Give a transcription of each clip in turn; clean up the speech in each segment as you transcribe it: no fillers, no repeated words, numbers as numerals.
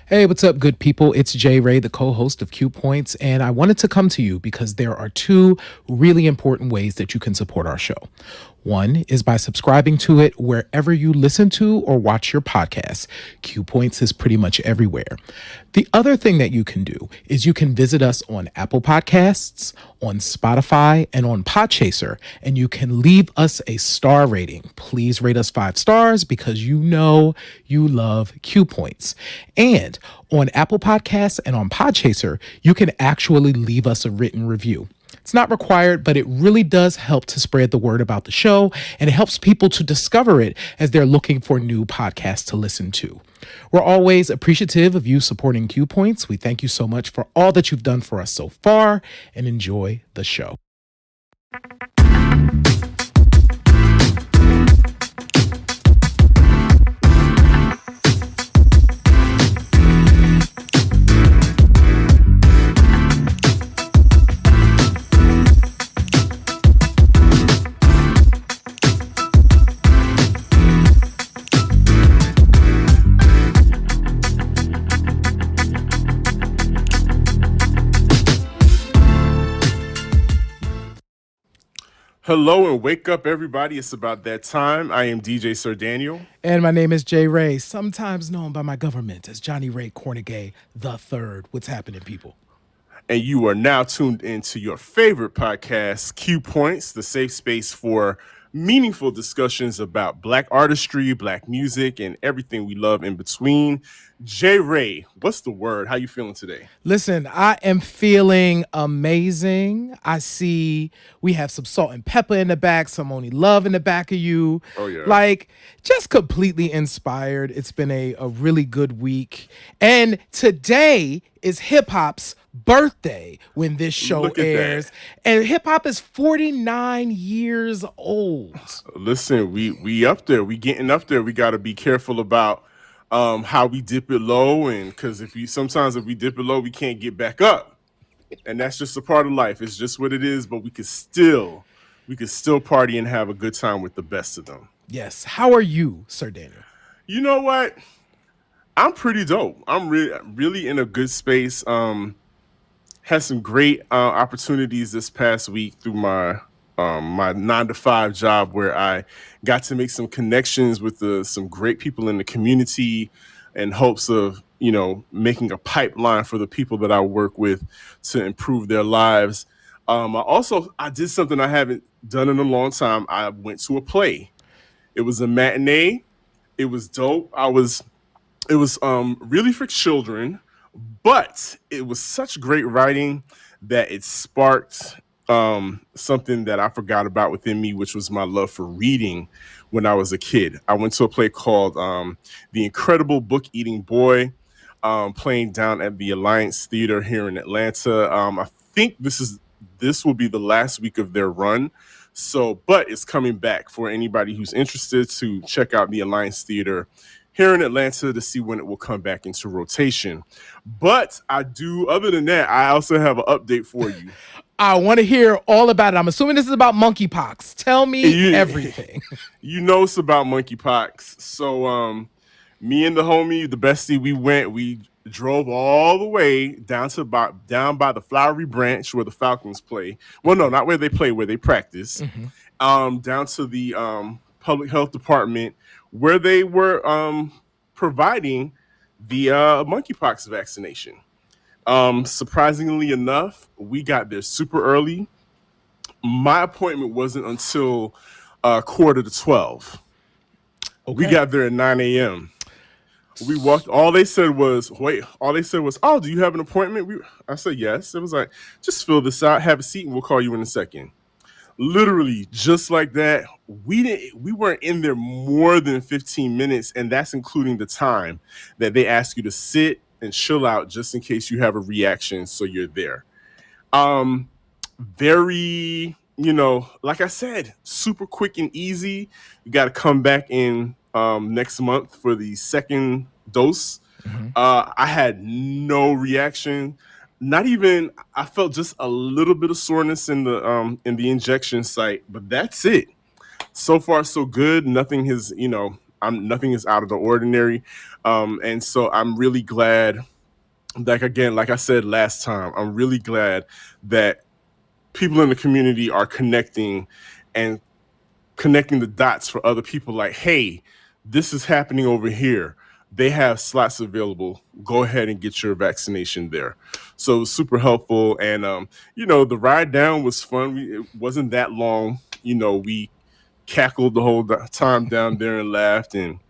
Hey, what's up, good people? It's Jay Ray, the co host of Q Points, and I wanted to come to you because there are two really important ways that you can support our show. One is by subscribing to it wherever you listen to or watch your podcasts. Q Points is pretty much everywhere. The other thing that you can do is you can visit us on Apple Podcasts, on Spotify, and on Podchaser, and you can leave us a star rating. Please rate us 5 stars because you know you love Q Points. And on Apple Podcasts and on Podchaser, you can actually leave us a written review. It's not required, but it really does help to spread the word about the show, and it helps people to discover it as they're looking for new podcasts to listen to. We're always appreciative of you supporting Q Points. We thank you so much for all that you've done for us so far, and enjoy the show. Hello and wake up, everybody. It's about that time. I am DJ Sir Daniel. And my name is Jay Ray, sometimes known by my government as Johnny Ray Cornegay the Third. What's happening, people? And you are now tuned into your favorite podcast, Q Points, the safe space for meaningful discussions about Black artistry, Black music, and everything we love in between. Jay Ray, what's the word? How you feeling today? Listen, I am feeling amazing. I see we have some salt and pepper in the back, some only love in the back of you. Oh, yeah. Like, just completely inspired. It's been a really good week. And today is hip hop's birthday when this show Look at airs. that. And hip hop is 49 years old. Listen, we up there. We getting up there. We got to be careful about how we dip it low, and because if we dip it low, we can't get back up, and that's just a part of life. It's just what it is. But we could still party and have a good time with the best of them. Yes. How are you, Sir Daniel? You know what? I'm pretty dope. I'm really in a good space. Had some great opportunities this past week through my 9 to 5 job, where I got to make some connections with some great people in the community, in hopes of making a pipeline for the people that I work with to improve their lives. I did something I haven't done in a long time. I went to a play. It was a matinee. It was dope. It was really for children, but it was such great writing that it sparked something that I forgot about within me, which was my love for reading when I was a kid. I went to a play called The Incredible Book Eating Boy, playing down at the Alliance Theater here in Atlanta. I think this will be the last week of their run. So, but it's coming back for anybody who's interested to check out the Alliance Theater here in Atlanta to see when it will come back into rotation. But other than that, I also have an update for you. I want to hear all about it. I'm assuming this is about monkeypox. Tell me everything. You know it's about monkeypox. So me and the homie, the bestie, we drove all the way down by the Flowery Branch where the Falcons play. Well, no, not where they play, where they practice. Down to the public health department where they were providing the monkeypox vaccination. Surprisingly enough, we got there super early. My appointment wasn't until 11:45. Okay. We got there at 9 a.m. We walked. All they said was, "Oh, do you have an appointment?" I said, "Yes." It was like, "Just fill this out, have a seat, and we'll call you in a second." Literally, just like that. We weren't in there more than 15 minutes, and that's including the time that they ask you to sit and chill out just in case you have a reaction, so you're there. Um, Very, like I said, super quick and easy. You got to come back in next month for the second dose. I had no reaction. Not even. I felt just a little bit of soreness in the injection site, but that's it. So far, so good. Nothing has. nothing is out of the ordinary. And so I'm really glad, like again, like I said last time, I'm really glad that people in the community are and connecting the dots for other people. Like, hey, this is happening over here. They have slots available. Go ahead and get your vaccination there. So it was super helpful. And, the ride down was fun. It wasn't that long. We cackled the whole time down there and laughed. And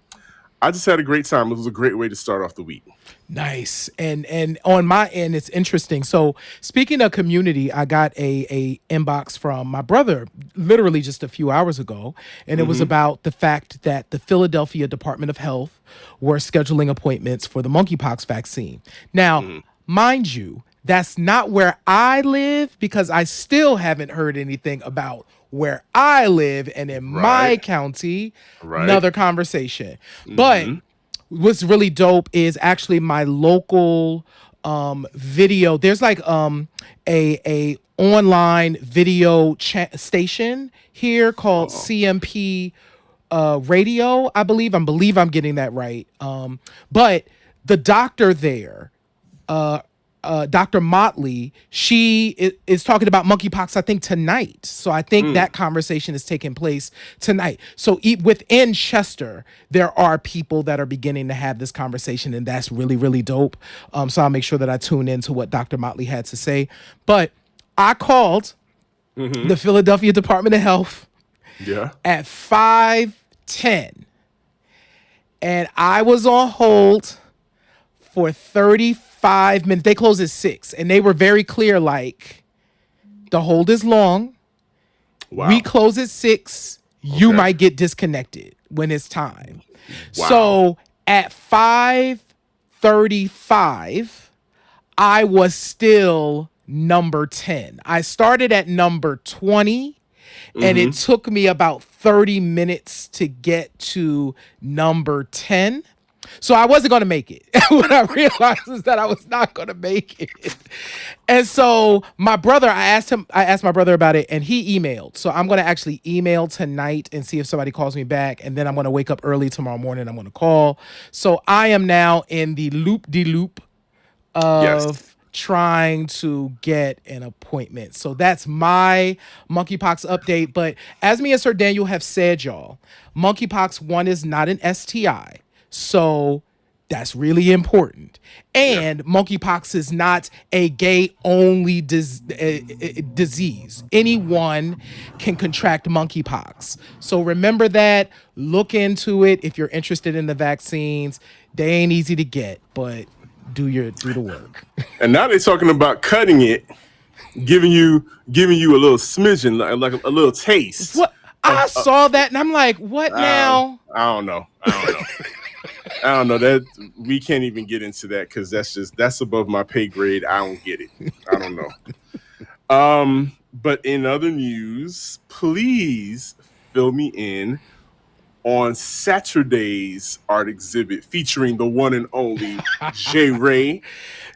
I just had a great time. It was a great way to start off the week. Nice. And on my end, it's interesting. So speaking of community, I got a inbox from my brother literally just a few hours ago. And it was about the fact that the Philadelphia Department of Health were scheduling appointments for the monkeypox vaccine. Now, mind you, that's not where I live, because I still haven't heard anything about where I live and in my county. Another conversation. But what's really dope is actually my local video. There's like a online video station here called CMP radio, I believe. I'm getting that right. But the doctor there, Dr. Motley, she is talking about monkeypox, I think, tonight. So I think that conversation is taking place tonight. So within Chester, there are people that are beginning to have this conversation, and that's really, really dope. So I'll make sure that I tune into what Dr. Motley had to say. But I called the Philadelphia Department of Health at 5:10, and I was on hold for 35 minutes. They closed at 6, and they were very clear, like, the hold is long. Wow. We close at 6. You might get disconnected when it's time. Wow. So at 5:35, I was still number 10. I started at number 20, and it took me about 30 minutes to get to number 10. So I wasn't going to make it. What I realized is that I was not going to make it. And so my brother, I asked my brother about it, and he emailed. So I'm going to actually email tonight and see if somebody calls me back. And then I'm going to wake up early tomorrow morning. I'm going to call. So I am now in the loop-de-loop of trying to get an appointment. So that's my monkeypox update. But as me and Sir Daniel have said, y'all, monkeypox, one, is not an STI. So that's really important. And monkeypox is not a gay-only disease. Anyone can contract monkeypox. So remember that. Look into it if you're interested in the vaccines. They ain't easy to get, but do the work. And now they're talking about cutting it, giving you a little smidgen, like a little taste. What? I saw that, and I'm like, what now? I don't know. I don't know that we can't even get into that, because that's above my pay grade. I don't get it. I don't know. But in other news, please fill me in on Saturday's art exhibit featuring the one and only Issa Rae.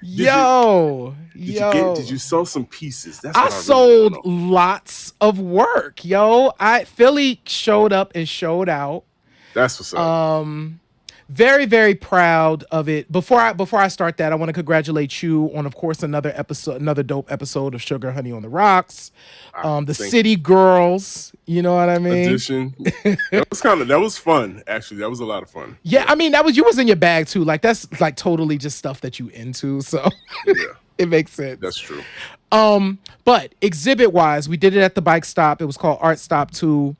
Did you sell some pieces? That's what I sold lots of work, Philly showed up and showed out. That's what's up. Very, very proud of it. Before I start that, I want to congratulate you on, of course, another dope episode of Sugar Honey on the Rocks. The City Girls, you know what I mean? Edition. That was fun, actually. That was a lot of fun. Yeah, I mean, you was in your bag too. Like, that's like totally just stuff that you into. So it makes sense. That's true. But exhibit wise, we did it at the bike stop. It was called Art Stop 2.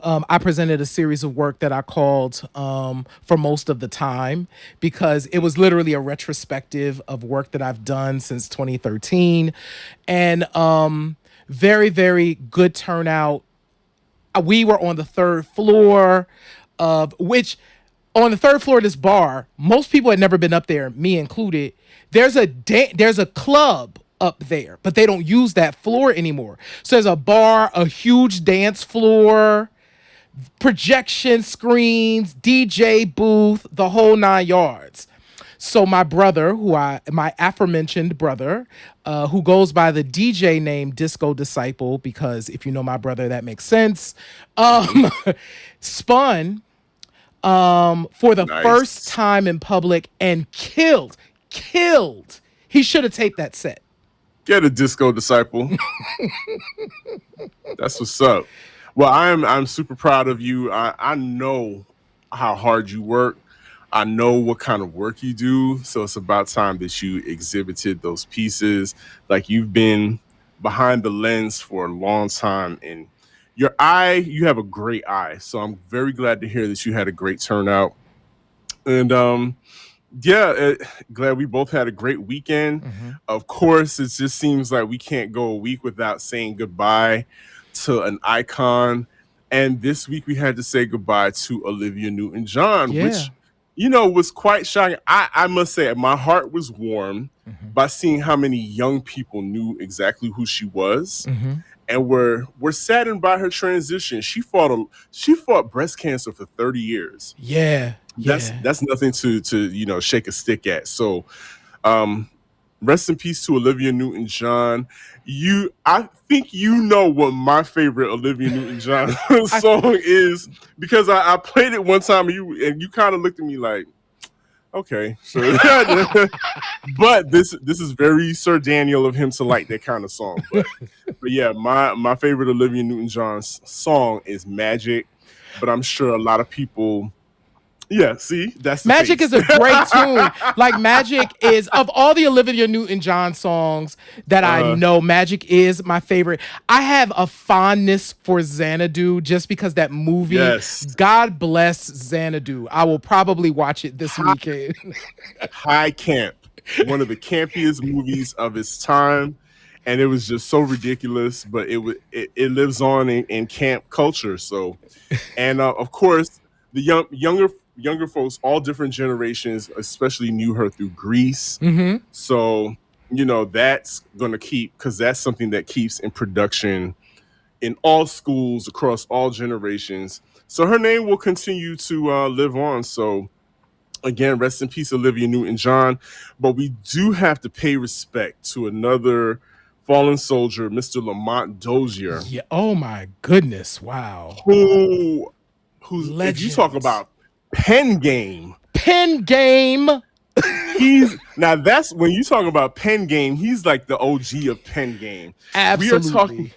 I presented a series of work that I called For Most of the Time, because it was literally a retrospective of work that I've done since 2013. And very, very good turnout. We were on the third floor of this bar. Most people had never been up there, me included. There's a club up there, but they don't use that floor anymore. So there's a bar, a huge dance floor, projection screens, DJ booth, the whole 9 yards. So my brother, my aforementioned brother, who goes by the DJ name Disco Disciple, because if you know my brother, that makes sense, spun for the first Nice. time in public and killed. He should have taped that set. Get a disco disciple. That's what's up. Well, I'm super proud of you. I know how hard you work. I know what kind of work you do. So it's about time that you exhibited those pieces. Like you've been behind the lens for a long time, and your eye, you have a great eye. So I'm very glad to hear that you had a great turnout. And yeah, glad we both had a great weekend. Of course, it just seems like we can't go a week without saying goodbye to an icon. And this week we had to say goodbye to Olivia Newton-John, Yeah. which, was quite shocking. I must say, my heart was warmed by seeing how many young people knew exactly who she was. And were saddened by her transition. She fought breast cancer for 30 years. Yeah. That's nothing to shake a stick at. So rest in peace to Olivia Newton-John. I think you know what my favorite Olivia Newton-John song is, because I played it one time and you kind of looked at me like, okay. So but this is very Sir Daniel of him to like that kind of song. But yeah, my favorite Olivia Newton-John song is Magic. But I'm sure a lot of people. Yeah, see, that's the Magic face. is a great tune. Like Magic is, of all the Olivia Newton-John songs that I know, Magic is my favorite. I have a fondness for Xanadu just because that movie. Yes. God bless Xanadu. I will probably watch it this weekend. High Camp, one of the campiest movies of its time, and it was just so ridiculous. But it lives on in camp culture. So, and of course, the younger folks, all different generations, especially knew her through Grease. So, that's going to keep, because that's something that keeps in production in all schools across all generations. So her name will continue to live on. So again, rest in peace, Olivia Newton-John. But we do have to pay respect to another fallen soldier, Mr. Lamont Dozier. Yeah. Oh my goodness. Wow. Who's Legend. If you talk about pen game. Now that's when you talk about pen game, he's like the OG of pen game. Absolutely.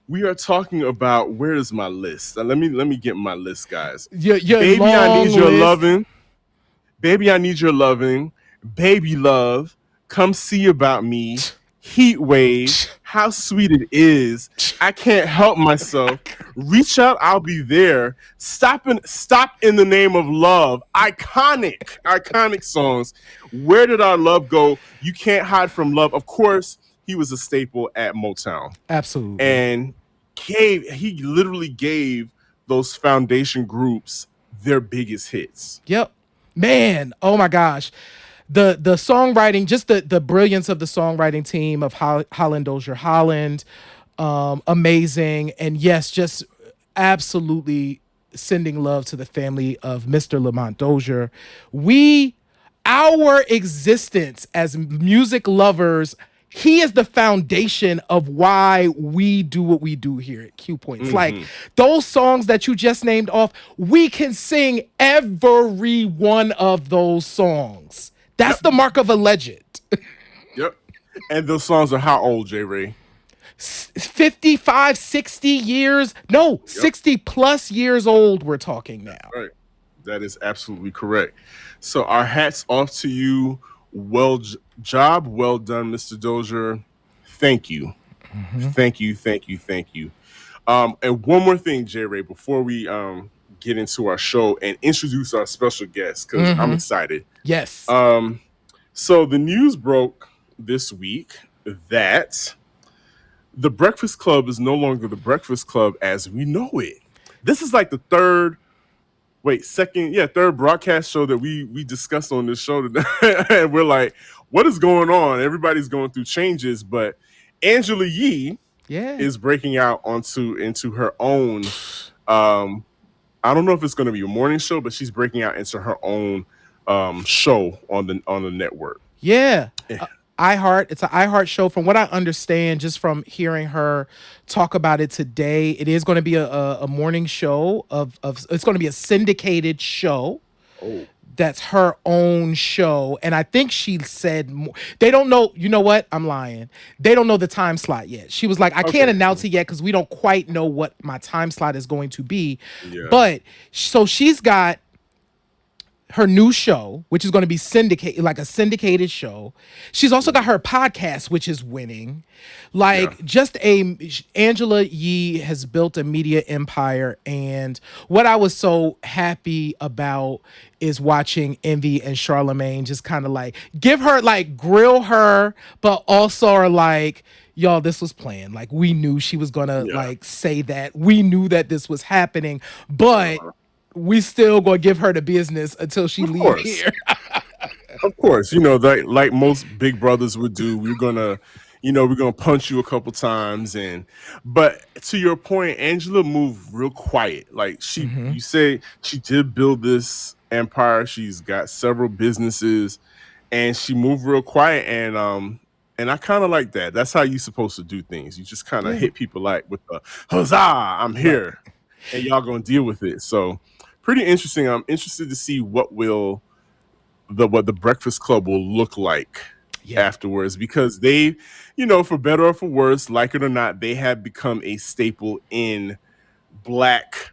We are talking about, where is my list? Let me get my list, guys. Your Baby, long I need your list. loving. Baby, I need your loving. Baby love. Come see about me. Heat wave. How sweet it is. I can't help myself. Reach out, I'll be there. Stop in the name of love. Iconic songs. Where did our love go? You can't hide from love. Of course, he was a staple at Motown. Absolutely. And he literally gave those foundation groups their biggest hits. Yep. Man, oh my gosh. The songwriting, just the brilliance of the songwriting team of Holland Dozier Holland, amazing. And yes, just absolutely sending love to the family of Mr. Lamont Dozier. Our existence as music lovers, he is the foundation of why we do what we do here at Q Points. Like those songs that you just named off, we can sing every one of those songs. That's the mark of a legend. Yep. And those songs are how old, J. Ray? 55, 60 years. No, 60 plus years old we're talking now. Right. That is absolutely correct. So our hats off to you. Job well done, Mr. Dozier. Thank you. Thank you. And one more thing, J. Ray, before we get into our show and introduce our special guest, because I'm excited. Yes. So the news broke this week that the Breakfast Club is no longer the Breakfast Club as we know it. This is like the third broadcast show that we discussed on this show today. And we're like, what is going on? Everybody's going through changes, but Angela Yee is breaking out into her own. I don't know if it's going to be a morning show, but she's breaking out into her own show on the network. Yeah. iHeart. It's an iHeart show. From what I understand, just from hearing her talk about it today, it is going to be a morning show of. It's going to be a syndicated show Oh, that's her own show. And I think she said they don't know. You know what? I'm lying. They don't know the time slot yet. She was like, I can't okay. announce it yet because we don't quite know what my time slot is going to be. Yeah. But so she's got her new show, which is going to be syndicated, like a syndicated show. She's also got her podcast, which is winning. Yeah. Like just a Angela Yee has built a media empire, and what I was so happy about is watching Envy and Charlemagne just kind of like give her like grill her, but also are like, y'all, this was planned. Like we knew she was gonna Yeah. like say that. We knew that this was happening, but Uh, we still gonna give her the business until she of leave course. here. Of course, you know, like most big brothers would do, we're gonna punch you a couple times, but to your point, Angela moved real quiet. Like Hmm. you say, she did build this empire. She's got several businesses, and she moved real quiet. And I kind of like that. That's how you're supposed to do things. You just kind of Yeah. hit people like with the huzzah, I'm Right. here, and y'all gonna deal with it. So pretty interesting. I'm interested to see what the Breakfast Club will look like Yeah. afterwards, because they, you know, for better or for worse, like it or not, they have become a staple in black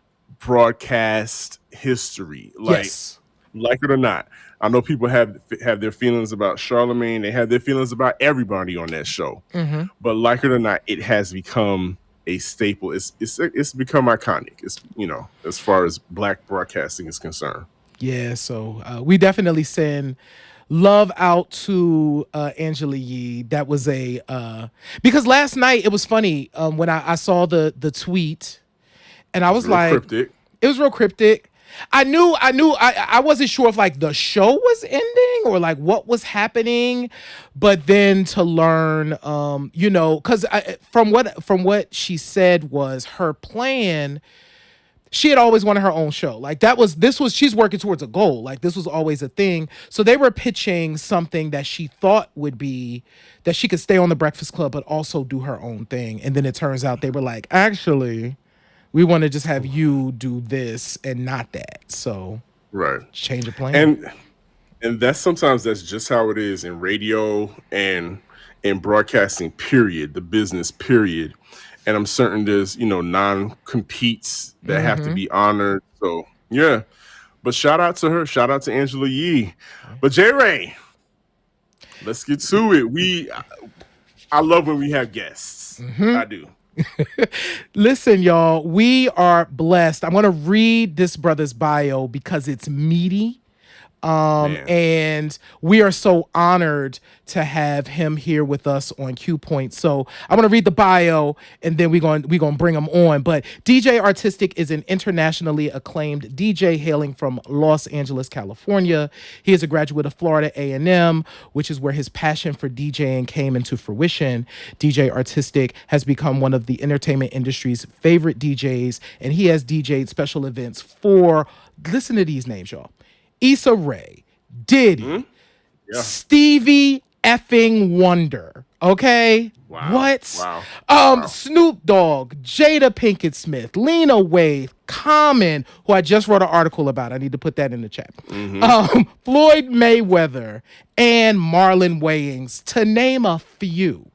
broadcast history. Yes. Like it or not. I know people have their feelings about Charlemagne. They have their feelings about everybody on that show. Hmm. But like it or not, it has become a staple. It's become iconic. It's, you know, as far as black broadcasting is concerned. Yeah. So we definitely send love out to Angela Yee. That was a because last night it was funny when I saw the tweet, and I It's was real like, cryptic. it was real cryptic. I wasn't sure if like the show was ending or like what was happening, but then to learn, because from what she said was her plan. She had always wanted her own show. Like she's working towards a goal. Like this was always a thing. So they were pitching something that she thought would be that she could stay on the Breakfast Club, but also do her own thing. And then it turns out they were like, actually, we want to just have you do this and not that. So Right. change of plan. And that's just how it is in radio and in broadcasting, period, the business, period. And I'm certain there's, you know, non-competes that have to Mm-hmm. be honored. So yeah. But shout out to her. Shout out to Angela Yee. But J Ray, let's get to it. I love when we have guests. I do. Listen, y'all, we are blessed. I'm going to read this brother's bio because it's meaty. Man. And we are so honored to have him here with us on Q Point. So I'm gonna read the bio and then we're gonna bring him on. But DJ R-Tistic is an internationally acclaimed DJ hailing from Los Angeles, California. He is a graduate of Florida A&M, which is where his passion for DJing came into fruition. DJ R-Tistic has become one of the entertainment industry's favorite DJs, and he has DJed special events for, listen to these names, y'all: Issa Rae, Hmm? Diddy, Yeah. Stevie effing Wonder. Okay? Wow. What? Wow. Wow. Snoop Dogg, Jada Pinkett Smith, Lena Waithe, Common, who I just wrote an article about. I need to put that in the chat. Hmm. Floyd Mayweather, and Marlon Wayans, to name a few.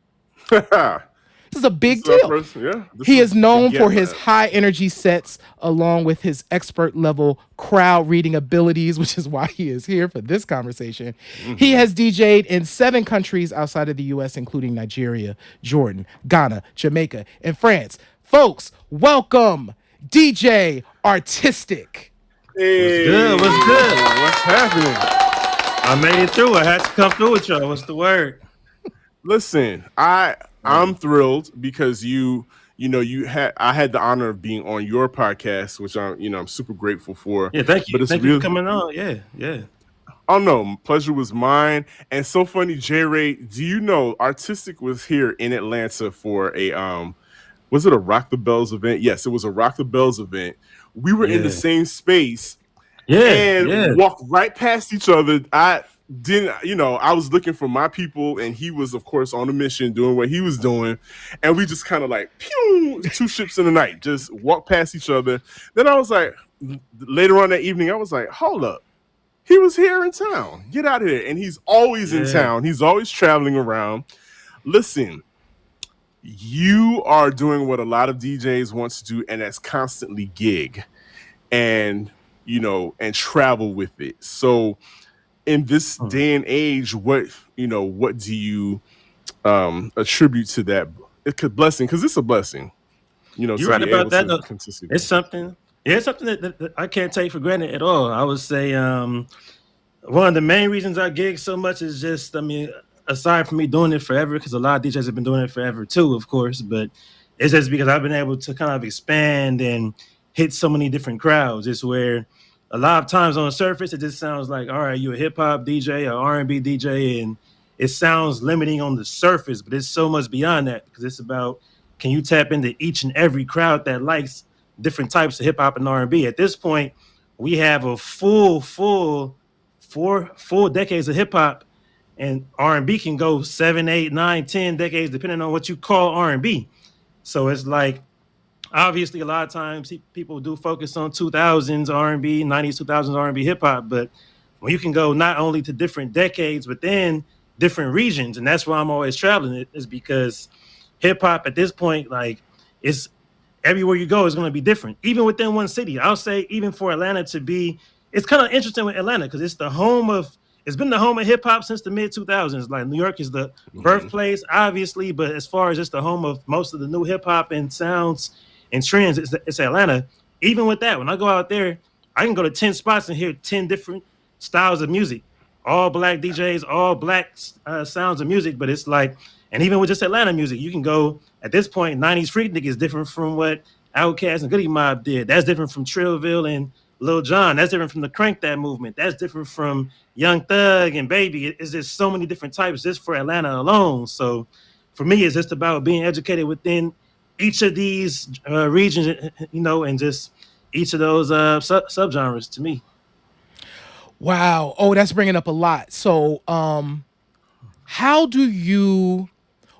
This is a big deal. Yeah. This He is is the known get for his lab. high energy sets along with his expert level crowd reading abilities, which is why he is here for this conversation. He Hmm. has DJed in 7 countries outside of the US, including Nigeria, Jordan, Ghana, Jamaica, and France. Folks, welcome DJ R-Tistic. What's good? What's Hey, good? what's happening? I made it through. I had to come through with y'all. What's the word? Listen, I'm Hey. thrilled because I had the honor of being on your podcast, which I'm super grateful for. Yeah, thank you. But it's Thank you for real. coming on. Yeah, yeah. Oh no, pleasure was mine. And so funny, J Ray, do you know Artistic was here in Atlanta for a was it a Rock the Bells event? Yes, it was a Rock the Bells event. We were in the Yeah. same space Yeah, and yeah. walked right past each other. didn't, I was looking for my people, and he was, of course, on a mission doing what he was doing, and we just kind of like pew, two ships in the night, just walked past each other. Then I was like, later on that evening, I was like, hold up. He was here in town. Get out of here. And he's always in Yeah. town. He's always traveling around. Listen, you are doing what a lot of DJs want to do, and that's constantly gig and, and travel with it. So in this day and age, what do you attribute to that? It's a blessing, because it's a blessing, You're to right be about able that. to Though. consistently. It's something. Yeah, it's something that I can't take for granted at all. I would say one of the main reasons I gig so much is just, I mean, aside from me doing it forever, because a lot of DJs have been doing it forever too, of course, but it's just because I've been able to kind of expand and hit so many different crowds. It's where a lot of times on the surface, it just sounds like, all right, you're a hip hop DJ or R&B DJ, and it sounds limiting on the surface, but it's so much beyond that, because it's about, can you tap into each and every crowd that likes different types of hip hop and R&B? At this point, we have a full full decades of hip hop, and R&B can go 7, 8, 9, 10 decades depending on what you call R&B. So it's like, obviously a lot of times people do focus on 2000s R&B, 90s, 2000s R&B hip hop, but when you can go not only to different decades but then different regions, and that's why I'm always traveling, is because hip hop at this point, like, it's everywhere you go is going to be different, even within one city. I'll say even for Atlanta to be, it's kind of interesting with Atlanta because it's been the home of hip hop since the mid 2000s. Like, New York is the birthplace, obviously, but as far as just the home of most of the new hip hop and sounds and trends, it's Atlanta. Even with that, when I go out there, I can go to 10 spots and hear 10 different styles of music, all black DJs, all black sounds of music. But it's like, and even with just Atlanta music, you can go at this point. 90s Freaknik is different from what Outkast and Goody Mob did. That's different from Trillville and Lil Jon. That's different from the Crank That movement. That's different from Young Thug and Baby. It's just so many different types just for Atlanta alone. So for me, it's just about being educated within each of these regions, and just each of those subgenres to me. Wow. Oh, that's bringing up a lot. So, how do you,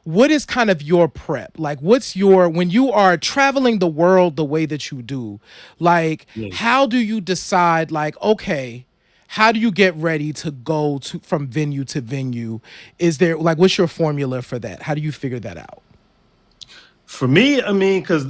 what is kind of your prep? Like, what's your, when you are traveling the world the way that you do, like, Yeah. how do you decide, like, okay, how do you get ready to go to from venue to venue? Is there, like, what's your formula for that? How do you figure that out? For me, I mean, because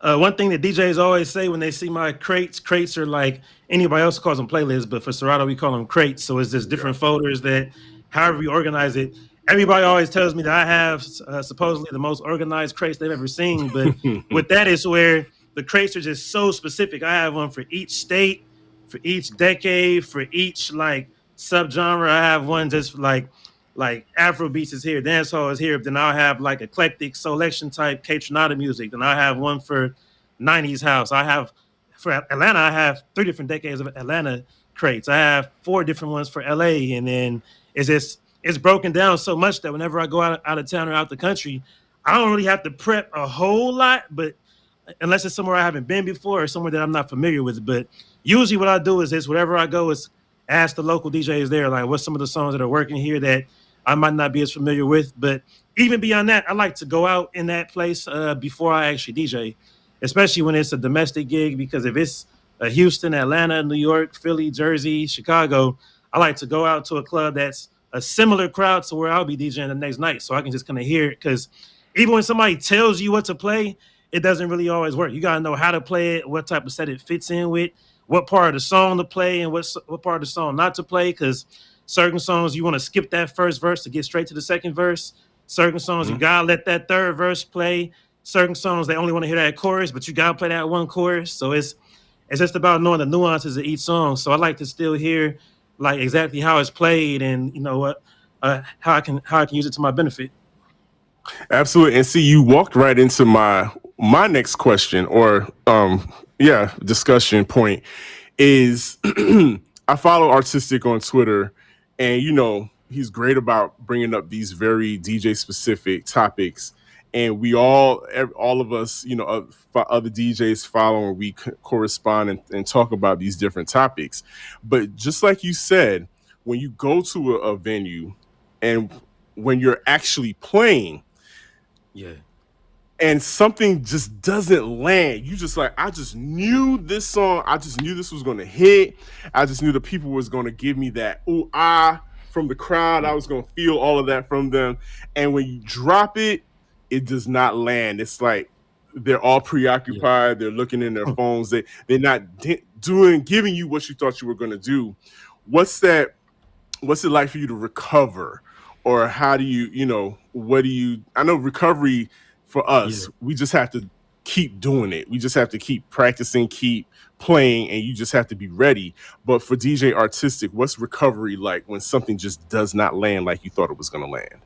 one thing that DJs always say when they see my crates are like, anybody else calls them playlists, but for Serato, we call them crates. So it's just different folders that, however we organize it. Everybody always tells me that I have supposedly the most organized crates they've ever seen. But with that, is where the crates are just so specific. I have one for each state, for each decade, for each like subgenre. I have one just like Afro beats is here, dancehall is here. Then I'll have like eclectic selection type K Tronada music. Then I have one for 90s house. I have for Atlanta, I have 3 different decades of Atlanta crates. I have 4 different ones for LA, and then it's broken down so much that whenever I go out of town or out the country, I don't really have to prep a whole lot, but unless it's somewhere I haven't been before or somewhere that I'm not familiar with. But usually what I do is wherever I go is ask the local DJs there, like, what's some of the songs that are working here that I might not be as familiar with. But even beyond that, I like to go out in that place before I actually DJ, especially when it's a domestic gig, because if it's Houston, Atlanta, New York, Philly, Jersey, Chicago, I like to go out to a club that's a similar crowd to where I'll be DJing the next night, so I can just kind of hear it. Because even when somebody tells you what to play, it doesn't really always work. You got to know how to play it, what type of set it fits in with, what part of the song to play, and what part of the song not to play. Because certain songs you want to skip that first verse to get straight to the second verse. Certain songs you gotta let that third verse play. Certain songs they only want to hear that chorus, but you gotta play that one chorus. So it's just about knowing the nuances of each song. So I like to still hear like exactly how it's played, and what how I can use it to my benefit. Absolutely. And see, you walked right into my next question, or discussion point is I follow R-Tistic on Twitter, and he's great about bringing up these very DJ specific topics, and we all of us, other DJs follow, and we correspond and talk about these different topics. But just like you said, when you go to a venue and when you're actually playing Yeah. and something just doesn't land, you just like, I just knew this song, I just knew this was going to hit. I just knew the people was going to give me that ooh ah from the crowd. I was going to feel all of that from them. And when you drop it, it does not land. It's like they're all Yeah. preoccupied. They're looking in their phones. They're not giving you what you thought you were going to do. What's that? What's it like for you to recover, or how do you, what do you? I know recovery for Yeah. us, we just have to keep doing it. We just have to keep practicing, keep playing, and you just have to be ready. But for DJ R-Tistic, what's recovery like when something just does not land like you thought it was going to land?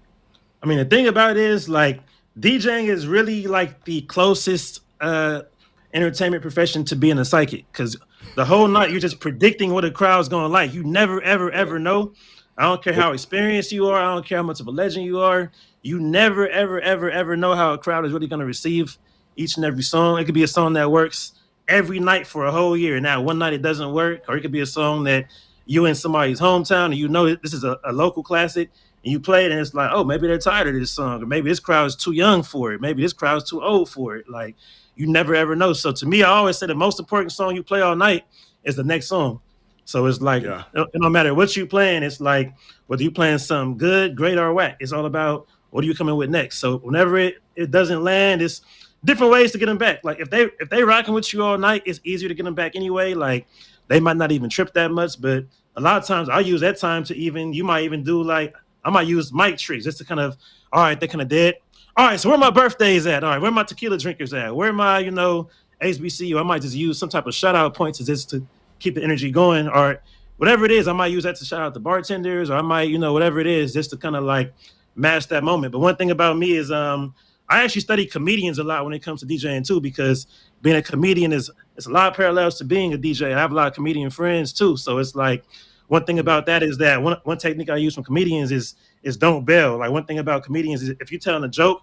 I mean, the thing about it is like DJing is really like the closest entertainment profession to being a psychic, because the whole night you're just predicting what a crowd's going to like. You never, ever, ever know. I don't care how experienced you are. I don't care how much of a legend you are. You never, ever, ever, ever know how a crowd is really going to receive each and every song. It could be a song that works every night for a whole year. Now, one night it doesn't work, or it could be a song that you in somebody's hometown and you know this is a local classic, and you play it and it's like, oh, maybe they're tired of this song, or maybe this crowd is too young for it. Maybe this crowd is too old for it. Like, you never ever know. So to me, I always say the most important song you play all night is the next song. So it's like, Yeah. no matter what you playing, it's like whether you playing something good, great, or whack, it's all about what are you coming with next. So whenever it doesn't land, it's different ways to get them back. Like if they rocking with you all night, it's easier to get them back anyway. Like they might not even trip that much, but a lot of times I use that time to you might even do like, I might use mic tricks just to kind of, all right, they're kind of dead. All right, so where my birthdays at? All right, where my tequila drinkers at? Where my, HBCU? I might just use some type of shout out points just to keep the energy going, or whatever it is. I might use that to shout out the bartenders, or I might, whatever it is, just to kind of like match that moment. But one thing about me is I actually study comedians a lot when it comes to DJing too, because being a comedian it's a lot of parallels to being a DJ. I have a lot of comedian friends too. So it's like one thing about that is that one technique I use from comedians is don't bail. Like one thing about comedians is if you're telling a joke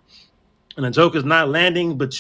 and the joke is not landing, but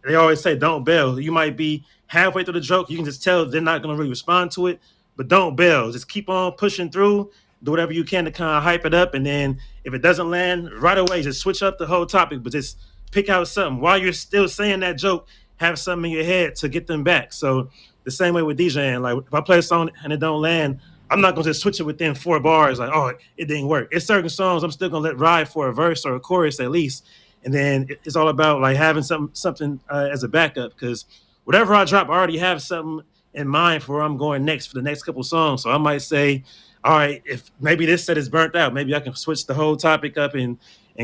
they always say don't bail. You might be halfway through the joke. You can just tell they're not going to really respond to it, but don't bail. Just keep on pushing through. Do whatever you can to kind of hype it up. And then if it doesn't land right away, just switch up the whole topic, but just pick out something. While you're still saying that joke, have something in your head to get them back. So the same way with DJing. Like if I play a song and it don't land, I'm not going to just switch it within 4 bars. Like, oh, it didn't work. It's certain songs I'm still going to let ride for a verse or a chorus at least. And then it's all about like having something as a backup, because whatever I drop, I already have something in mind for where I'm going next for the next couple songs. So I might say, all right, if maybe this set is burnt out, maybe I can switch the whole topic up and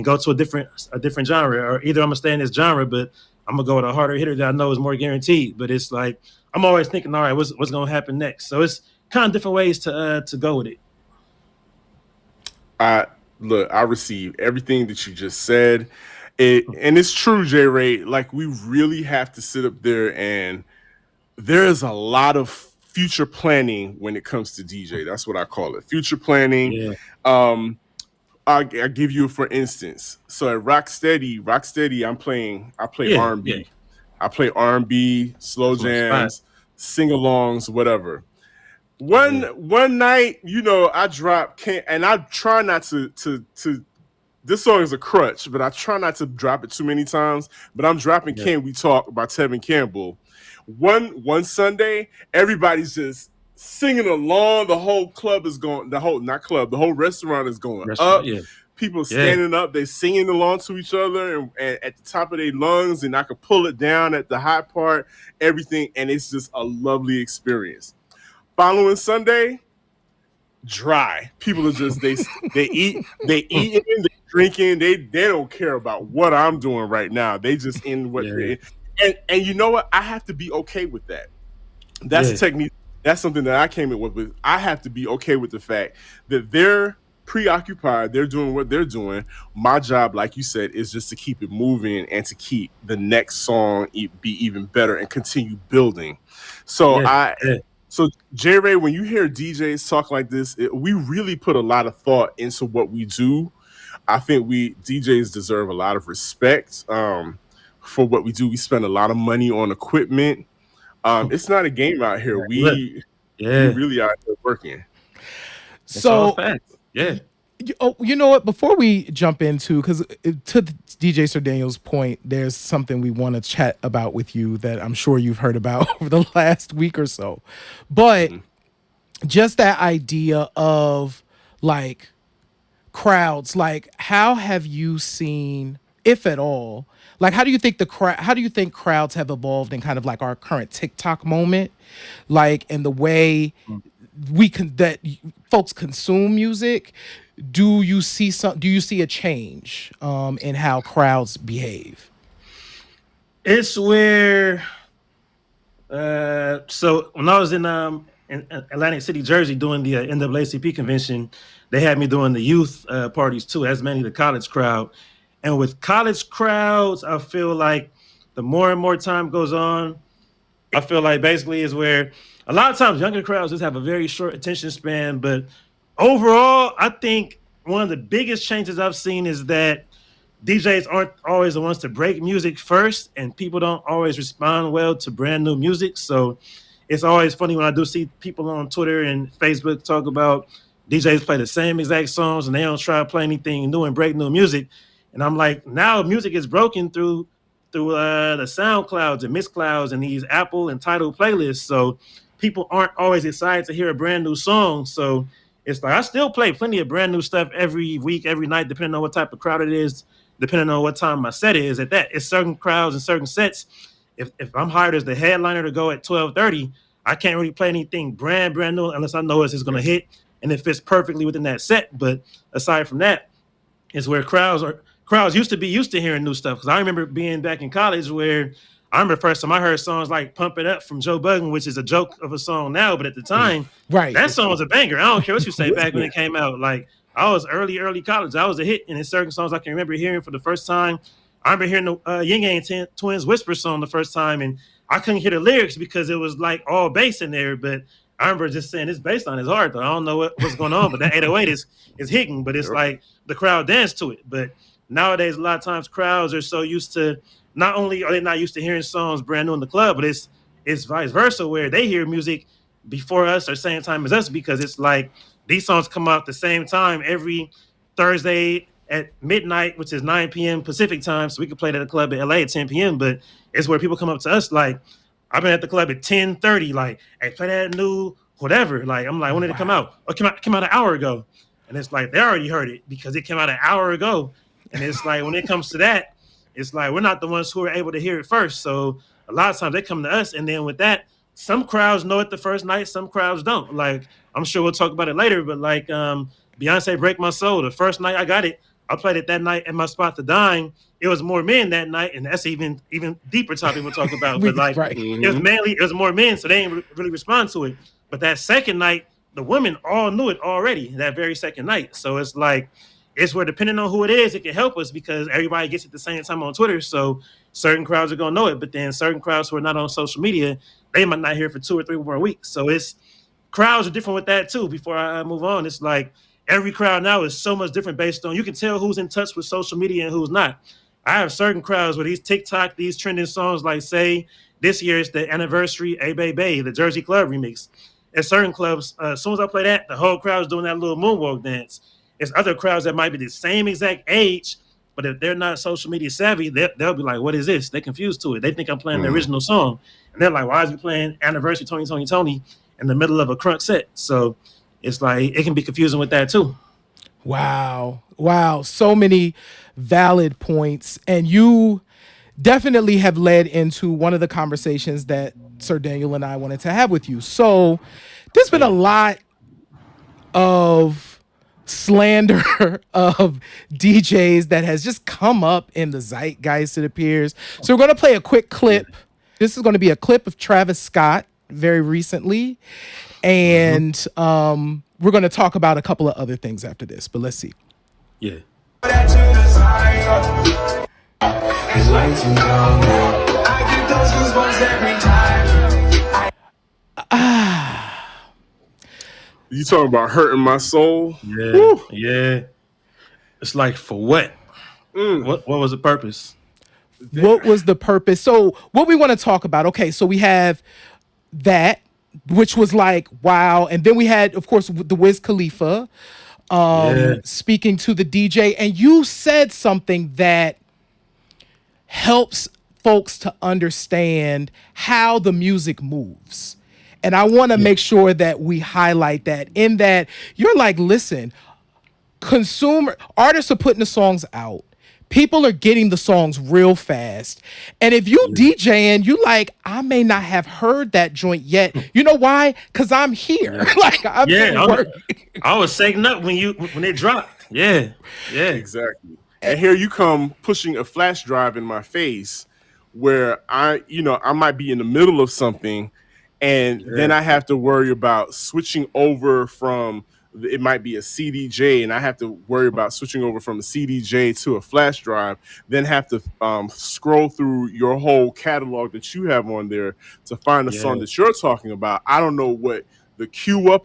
go to a different genre, or either I'm gonna stay in this genre, but I'm gonna go with a harder hitter that I know is more guaranteed. But it's like I'm always thinking, all right, what's gonna happen next? So it's kind of different ways to go with it. I receive everything that you just said. And it's true, J Ray. Like we really have to sit up there, and there is a lot of future planning when it comes to DJ. That's what I call it, future planning. Yeah. I give you for instance. So at Rocksteady, I play Yeah, R&B. yeah. I play R&B, slow That's my spot. jams, sing-alongs, whatever. One night, I drop and I try not to this song is a crutch, but I try not to drop it too many times. But I'm dropping Yeah. Can We Talk by Tevin Campbell. One Sunday, everybody's just singing along. The whole club is going, the whole restaurant is going up. Yeah. People standing up, they singing along to each other and at the top of their lungs, and I could pull it down at the high part, everything, and it's just a lovely experience. Following Sunday, dry. People are just they eating, they drinking. They don't care about what I'm doing right now. They just in what and you know what? I have to be okay with that. That's a technique. That's something that I came in with. I have to be okay with the fact that they're preoccupied. They're doing what they're doing. My job, like you said, is just to keep it moving and to keep the next song be even better and continue building. So So J Ray, when you hear DJs talk like this, we really put a lot of thought into what we do. I think DJs deserve a lot of respect for what we do. We spend a lot of money on equipment. It's not a game out here. We really are working. It's all So, facts. Yeah. you know what? Before we jump into, because to DJ Sir Daniel's point, there's something we want to chat about with you that I'm sure you've heard about over the last week or so. But just that idea of like crowds, like how have you seen, if at all, like how do you think how do you think crowds have evolved in kind of like our current TikTok moment, like in the way that folks consume music? Do you see a change in how crowds behave? It's where so when I was in Atlantic City, Jersey, doing the NAACP convention, they had me doing the youth parties too, as mainly the college crowd. And with college crowds, I feel like the more and more time goes on, I feel like basically is where a lot of times younger crowds just have a very short attention span. But overall, I think one of the biggest changes I've seen is that DJs aren't always the ones to break music first, and people don't always respond well to brand new music. So it's always funny when I do see people on Twitter and Facebook talk about DJs play the same exact songs and they don't try to play anything new and break new music. And I'm like, now music is broken through the SoundClouds and Mixclouds and these Apple and Tidal playlists. So people aren't always excited to hear a brand new song. So it's like I still play plenty of brand new stuff every week, every night, depending on what type of crowd it is, depending on what time my set is. At that, it's certain crowds and certain sets. If I'm hired as the headliner to go at 12:30, I can't really play anything brand new unless I know it's going to hit and it fits perfectly within that set. But aside from that, is where crowds used to be used to hearing new stuff. Because I remember being back in college where I remember first time I heard songs like "Pump It Up" from Joe Budden, which is a joke of a song now, but at the time, that song was a banger. I don't care what you say back when it came out. Like I was early college, I was a hit, and in certain songs I can remember hearing for the first time. I remember hearing the Yin Yang Twins Whisper song the first time, and I couldn't hear the lyrics because it was like all bass in there. But I remember just saying this bass line is hard though. I don't know what's going on, but that 808 is hitting. But it's like the crowd danced to it. But nowadays, a lot of times crowds are so used to, not only are they not used to hearing songs brand new in the club, but it's vice versa where they hear music before us or same time as us, because it's like these songs come out at the same time every Thursday at midnight, which is 9 p.m. Pacific time. So we could play at the club at LA at 10 p.m. But it's where people come up to us like, I've been at the club at 10:30, like, hey, play that new whatever. Like, I'm like, when did it come out? Oh, it came out an hour ago. And it's like, they already heard it because it came out an hour ago. And it's like, when it comes to that, it's like, we're not the ones who are able to hear it first. So a lot of times they come to us. And then with that, some crowds know it the first night, some crowds don't. Like, I'm sure we'll talk about it later, but like Beyonce Break My Soul, the first night I got it, I played it that night at my spot, The Dime. It was more men that night, and that's even deeper topic we'll talk about. But like, it was more men, so they didn't really respond to it. But that second night, the women all knew it already that very second night. So it's like, it's where depending on who it is, it can help us because everybody gets it at the same time on Twitter. So certain crowds are gonna know it, but then certain crowds who are not on social media, they might not hear it for 2 or 3 more weeks. So it's crowds are different with that too. Before I move on, it's like every crowd now is so much different based on, you can tell who's in touch with social media and who's not. I have certain crowds where these TikTok, these trending songs, like say this year is the anniversary A Bay Bay, the Jersey Club remix. At certain clubs, as soon as I play that, the whole crowd's doing that little moonwalk dance. It's other crowds that might be the same exact age, but if they're not social media savvy, they'll be like, what is this? They're confused to it. They think I'm playing the original song. And they're like, why is he playing anniversary Tony in the middle of a crunk set? So it's like, it can be confusing with that too. Wow. So many valid points. And you definitely have led into one of the conversations that Sir Daniel and I wanted to have with you. So there's been a lot of slander of DJs that has just come up in the zeitgeist, it appears. So we're going to play a quick clip. This is going to be a clip of Travis Scott very recently. And we're going to talk about a couple of other things after this, but let's see. Yeah. You talking about hurting my soul? Yeah. Woo. Yeah. It's like, for what? What was the purpose? What was the purpose? So what we want to talk about, okay, so we have that which was like, wow. And then we had, of course, the Wiz Khalifa Yeah. speaking to the DJ. And you said something that helps folks to understand how the music moves. And I want to make sure that we highlight that, in that you're like, listen, consumer artists are putting the songs out. People are getting the songs real fast. And if you DJing, you like, I may not have heard that joint yet. You know why? Because I'm here. Like, I'm getting work. I was shaking up when it dropped. Yeah. Exactly. And here you come pushing a flash drive in my face where I might be in the middle of something, and then I have to worry about switching over from, it might be a CDJ, and I have to worry about switching over from a CDJ to a flash drive, then have to scroll through your whole catalog that you have on there to find the song that you're talking about. I don't know what the cue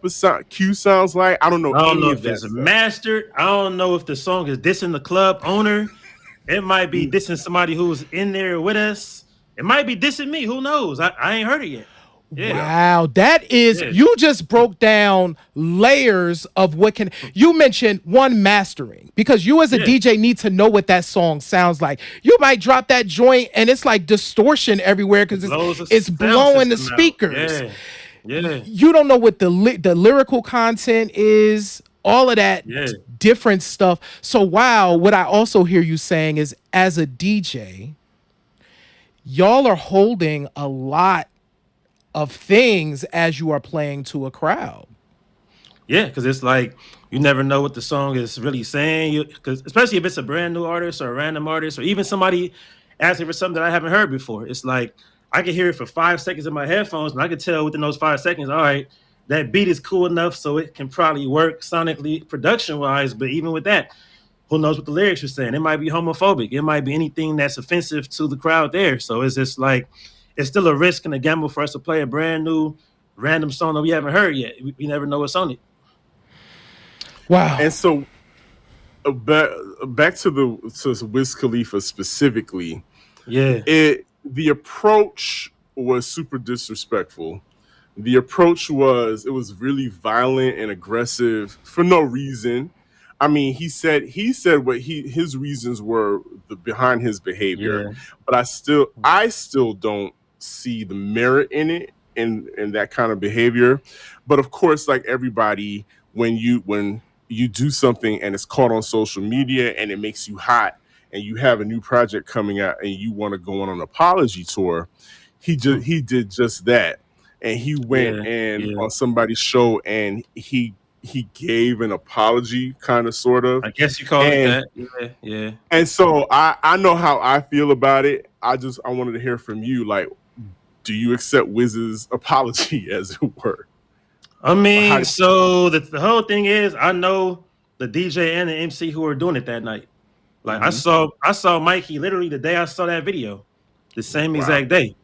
sounds like. I don't know. I don't know if it's mastered. I don't know if the song is dissing the club owner. It might be dissing somebody who's in there with us. It might be dissing me. Who knows? I ain't heard it yet. Yeah. Wow, that is, you just broke down layers of what can, you mentioned one, mastering, because you as a DJ need to know what that song sounds like. You might drop that joint and it's like distortion everywhere because it's blowing the speakers. You don't know what the lyrical content is, all of that different stuff. So wow, what I also hear you saying is, as a DJ, y'all are holding a lot of things as you are playing to a crowd. Yeah, because it's like you never know what the song is really saying. Because especially if it's a brand new artist or a random artist, or even somebody asking for something that I haven't heard before. It's like I can hear it for 5 seconds in my headphones, and I can tell within those 5 seconds, all right, that beat is cool enough so it can probably work sonically, production-wise. But even with that, who knows what the lyrics are saying? It might be homophobic. It might be anything that's offensive to the crowd there. So it's just like, it's still a risk and a gamble for us to play a brand new random song that we haven't heard yet. We never know what's on it. Wow. And so back to Wiz Khalifa specifically. The approach was super disrespectful. The approach was really violent and aggressive for no reason. I mean, he said what his reasons were behind his behavior, but I still don't see the merit in it, in that kind of behavior. But of course, like everybody, when you do something and it's caught on social media and it makes you hot and you have a new project coming out and you want to go on an apology tour, he did just that. And he went on somebody's show and he gave an apology, kind of, sort of. I guess you call it that. Yeah. And so I know how I feel about it. I wanted to hear from you. Like, do you accept Wiz's apology, as it were? I mean, so the whole thing is, I know the DJ and the MC who were doing it that night. Like, I saw Mikey literally the day I saw that video, the same exact day.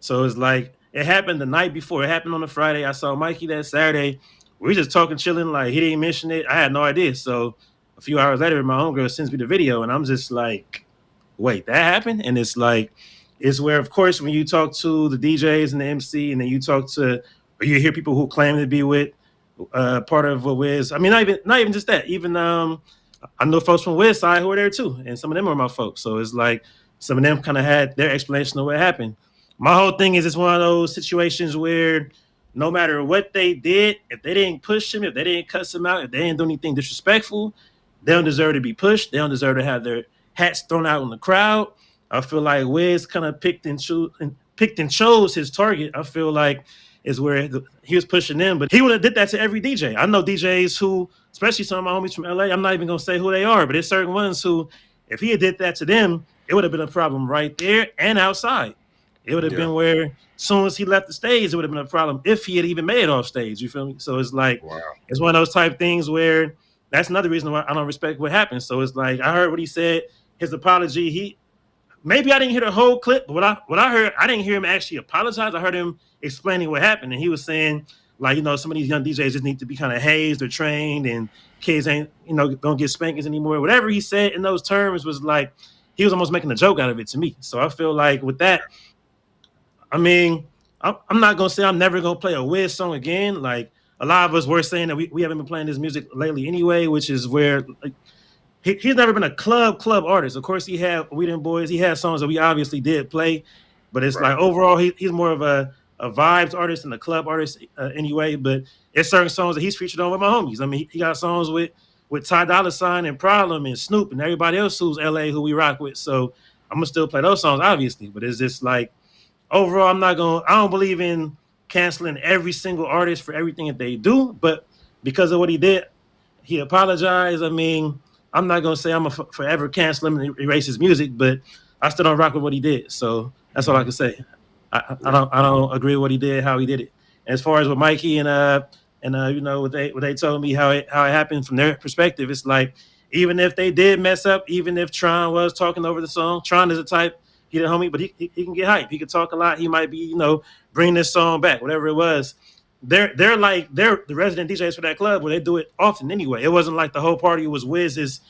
So it's like, it happened the night before. It happened on a Friday. I saw Mikey that Saturday. We were just talking, chilling. Like, he didn't mention it. I had no idea. So a few hours later, my homegirl sends me the video, and I'm just like, wait, that happened? And it's like, it's where, of course, when you talk to the DJs and the MC, and then you talk to, or you hear people who claim to be with part of Wiz. I mean, not even just that. Even I know folks from Wiz side who were there too, and some of them were my folks. So it's like some of them kind of had their explanation of what happened. My whole thing is, it's one of those situations where no matter what they did, if they didn't push him, if they didn't cuss him out, if they didn't do anything disrespectful, they don't deserve to be pushed. They don't deserve to have their hats thrown out in the crowd. I feel like Wiz kind of picked and chose his target. I feel like is where he was pushing them, but he would have did that to every DJ. I know DJs who, especially some of my homies from LA, I'm not even gonna say who they are, but there's certain ones who, if he had did that to them, it would have been a problem right there and outside. It would have been where, as soon as he left the stage, it would have been a problem if he had even made it off stage. You feel me? So it's like, it's one of those type things where that's another reason why I don't respect what happened. So it's like, I heard what he said, his apology. Maybe I didn't hear the whole clip, but what I heard, I didn't hear him actually apologize. I heard him explaining what happened, and he was saying, like, some of these young DJs just need to be kind of hazed or trained, and kids ain't, don't get spankings anymore. Whatever he said in those terms was like, he was almost making a joke out of it to me. So I feel like with that, I mean, I'm not gonna say I'm never gonna play a Wiz song again. Like a lot of us were saying that we haven't been playing this music lately anyway, which is where like, he's never been a club artist. Of course, he had We Them Boys. He had songs that we obviously did play, but it's like overall he's more of a vibes artist and a club artist anyway. But it's certain songs that he's featured on with my homies. I mean, he got songs with Ty Dolla $ign and Problem and Snoop and everybody else who's LA who we rock with. So I'm gonna still play those songs, obviously. But it's just like overall, I don't believe in canceling every single artist for everything that they do. But because of what he did, he apologized. I mean, I'm not gonna say I'm gonna forever cancel him and erase his music, but I still don't rock with what he did. So that's all I can say. I don't agree with what he did, how he did it. As far as with Mikey and you know what they told me how it happened from their perspective, it's like even if they did mess up, even if Tron was talking over the song, Tron is a type, he the homie, but he can get hype. He can talk a lot. He might be, you know, bring this song back, whatever it was. They're the resident DJs for that club where they do it often anyway. It wasn't like the whole party was Wiz's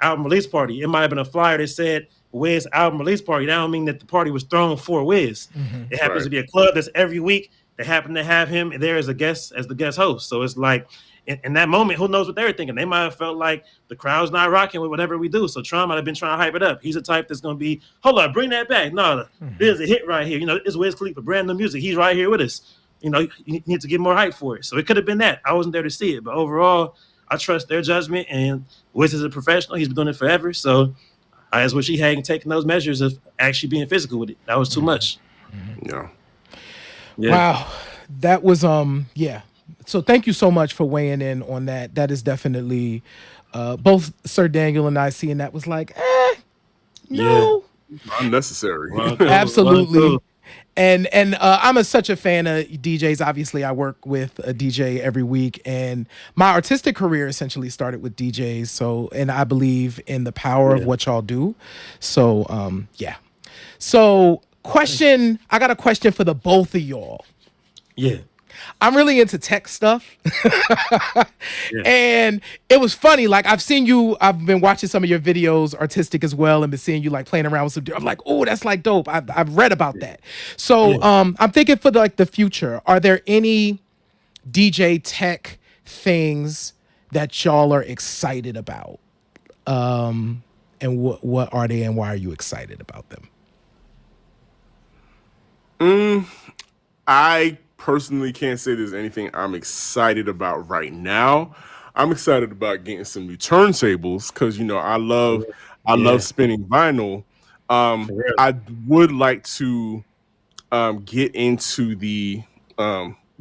album release party. It might have been a flyer that said Wiz album release party. That don't mean that the party was thrown for Wiz. Mm-hmm. It happens to be a club that's every week. They happen to have him there as the guest host. So it's like in that moment, who knows what they were thinking? They might have felt like the crowd's not rocking with whatever we do. So Tron might have been trying to hype it up. He's a type that's going to be, hold on, bring that back. No, there's a hit right here. You know, it's Wiz Khalifa, brand new music. He's right here with us. You know, you need to get more hype for it. So it could have been that. I wasn't there to see it. But overall, I trust their judgment. And Wiz is a professional. He's been doing it forever. So I just wish he hadn't taken those measures of actually being physical with it. That was too much. Yeah. Wow. That was yeah. So thank you so much for weighing in on that. That is definitely both Sir Daniel and I seeing that was like, no. Unnecessary. Absolutely. And I'm such a fan of DJs. Obviously, I work with a DJ every week, and my artistic career essentially started with DJs. So, and I believe in the power of what y'all do. So, yeah. So, I got a question for the both of y'all. Yeah. I'm really into tech stuff. And it was funny. Like I've been watching some of your videos, artistic as well, and been seeing you like playing around with some, I'm like, oh, that's like dope. I've read about that. So I'm thinking for the future, are there any DJ tech things that y'all are excited about? And what are they and why are you excited about them? I personally can't say there's anything I'm excited about right now. I'm excited about getting some new turntables because, you know, I love spinning vinyl. I would like to get into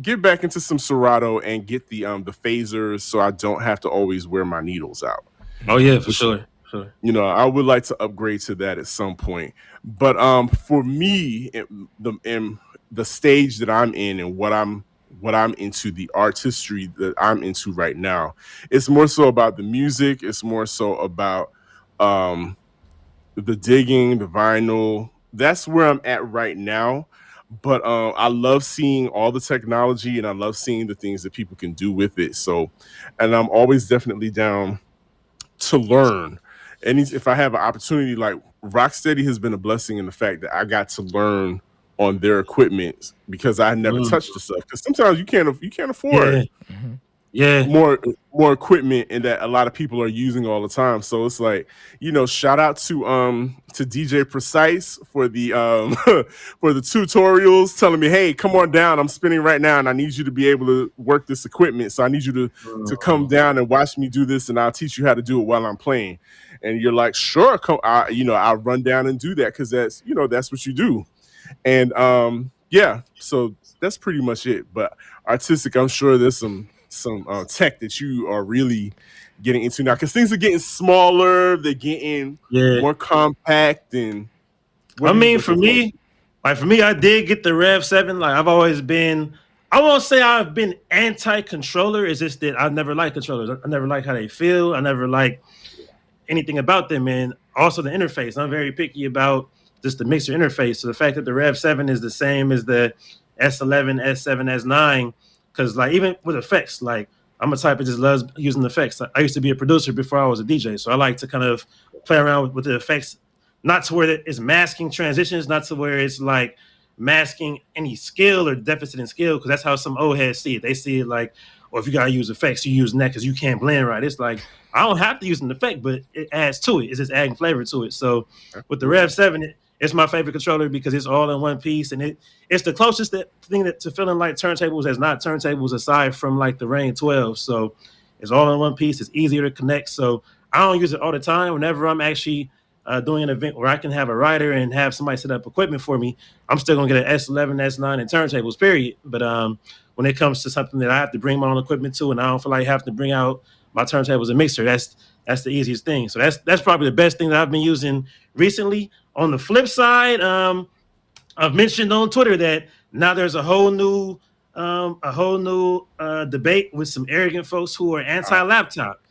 get back into some Serato and get the phasers so I don't have to always wear my needles out. Oh yeah, for sure. You know, I would like to upgrade to that at some point. But for me, in the stage that I'm in and what I'm into, the artistry that I'm into right now, it's more so about the music. It's more so about the digging, the vinyl. That's where I'm at right now. But I love seeing all the technology and I love seeing the things that people can do with it. So, and I'm always definitely down to learn. And if I have an opportunity, like Rocksteady has been a blessing in the fact that I got to learn on their equipment because I never touched the stuff. Because sometimes you can't afford more equipment and that a lot of people are using all the time. So it's like, you know, shout out to DJ Precise for the for the tutorials, telling me, hey, come on down. I'm spinning right now and I need you to be able to work this equipment. So I need you to come down and watch me do this and I'll teach you how to do it while I'm playing. And you're like, sure, I'll run down and do that because that's what you do. And so that's pretty much it. But artistic, I'm sure there's some tech that you are really getting into now because things are getting smaller, they're getting more compact. And for me, I did get the Rev 7. Like I've always been, I won't say I've been anti-controller. It's just that I never liked controllers. I never liked how they feel. I never liked anything about them. And also the interface. I'm very picky about just the mixer interface. So the fact that the Rev 7 is the same as the S11, S7, S9, because like even with effects, like I'm a type that just loves using the effects. I used to be a producer before I was a DJ, so I like to kind of play around with the effects, not to where it's masking transitions, not to where it's like masking any skill or deficit in skill, because that's how some old heads see it. They see it like, or if you gotta use effects, you using that because you can't blend right. It's like I don't have to use an effect, but it adds to it. It's just adding flavor to it. So with the Rev 7, it's my favorite controller because it's all in one piece, and it's the closest thing to feeling like turntables as not turntables aside from like the Rain 12. So it's all in one piece. It's easier to connect. So I don't use it all the time. Whenever I'm actually doing an event where I can have a writer and have somebody set up equipment for me, I'm still gonna get an S11, S9, and turntables. Period. But when it comes to something that I have to bring my own equipment to, and I don't feel like having to bring out my turntables and mixer, that's the easiest thing. So that's probably the best thing that I've been using recently. On the flip side, I've mentioned on Twitter that now there's a whole new debate with some arrogant folks who are anti-laptop,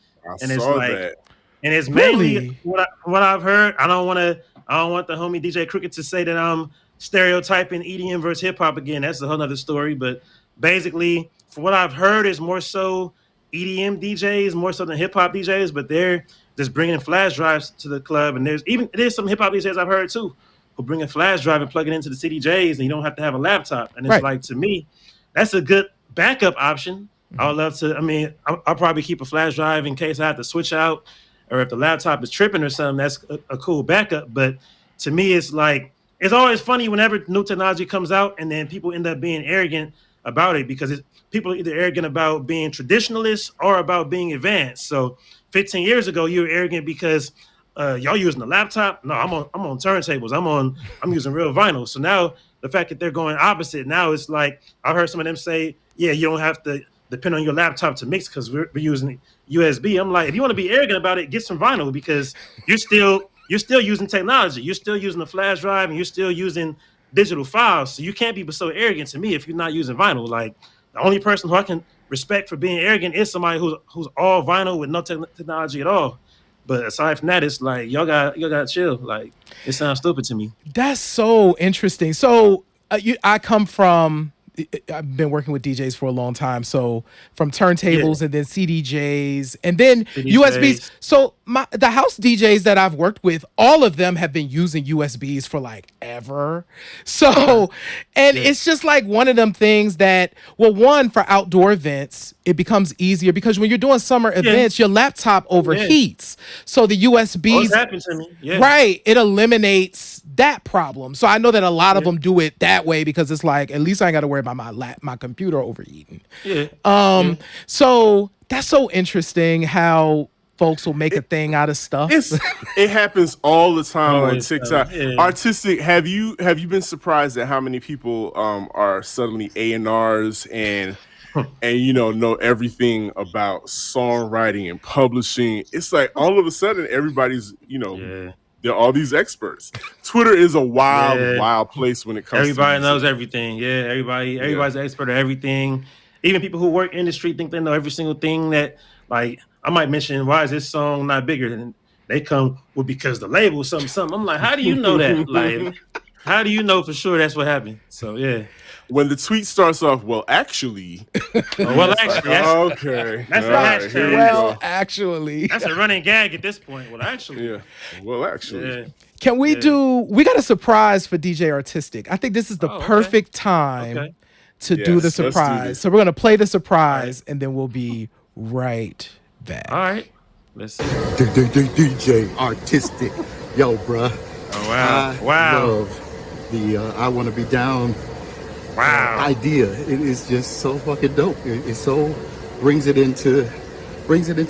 and it's like, that. And it's mainly what I've heard. I don't want the homie DJ Crooked to say that I'm stereotyping EDM versus hip hop again. That's a whole other story. But basically, from what I've heard, is more so EDM DJs more so than hip hop DJs. But they're just bringing flash drives to the club, and there's some hip hop DJs I've heard too who bring a flash drive and plug it into the CDJs, and you don't have to have a laptop. And it's like, to me, that's a good backup option. I would love to. I mean, I'll probably keep a flash drive in case I have to switch out, or if the laptop is tripping or something. That's a cool backup. But to me, it's like, it's always funny whenever new technology comes out and then people end up being arrogant about it, because people are either arrogant about being traditionalists or about being advanced. So 15 years ago, you were arrogant because y'all using the laptop. No, I'm on turntables. I'm using real vinyl. So now the fact that they're going opposite, now it's like, I've heard some of them say, yeah, you don't have to depend on your laptop to mix because we're using USB. I'm like, if you want to be arrogant about it, get some vinyl, because you're still using technology. You're still using a flash drive, and you're still using digital files. So you can't be so arrogant to me if you're not using vinyl. Like, the only person who I can respect for being arrogant is somebody who's all vinyl with no technology at all. But aside from that, it's like, y'all got chill. Like, it sounds stupid to me. That's so interesting. So I've been working with DJs for a long time. So from turntables and then CDJs and then USBs. So the house DJs that I've worked with, all of them have been using USBs for like ever. So, and it's just like one of them things that, well, one, for outdoor events, it becomes easier because when you're doing summer events, your laptop overheats. So the USBs, happened to me. Right, it eliminates that problem. So I know that a lot of them do it that way because it's like, at least I ain't got to worry about my computer overheating. So that's so interesting how folks will make a thing out of stuff. It happens all the time on TikTok. R-Tistic, have you been surprised at how many people are suddenly A&Rs and know everything about songwriting and publishing? It's like all of a sudden everybody's they're all these experts. Twitter is a wild place when it comes everybody to knows everything. Everybody's an expert at everything. Even people who work industry think they know every single thing. That, like, I might mention, why is this song not bigger? And they come, well, because the label something. I'm like, how do you know that? Like, how do you know for sure that's what happened? So when the tweet starts off, well, actually. That's the hashtag. Well, actually. That's a running gag at this point. Well, actually. Yeah. Well, actually. Can we we got a surprise for DJ R-Tistic. I think this is the perfect time to do the surprise. So we're going to play the surprise and then we'll be right back. All right. Let's see. DJ R-Tistic. Yo, bruh. Oh, wow. I love the I Want to Be Down idea. It is just so fucking dope. It so brings it into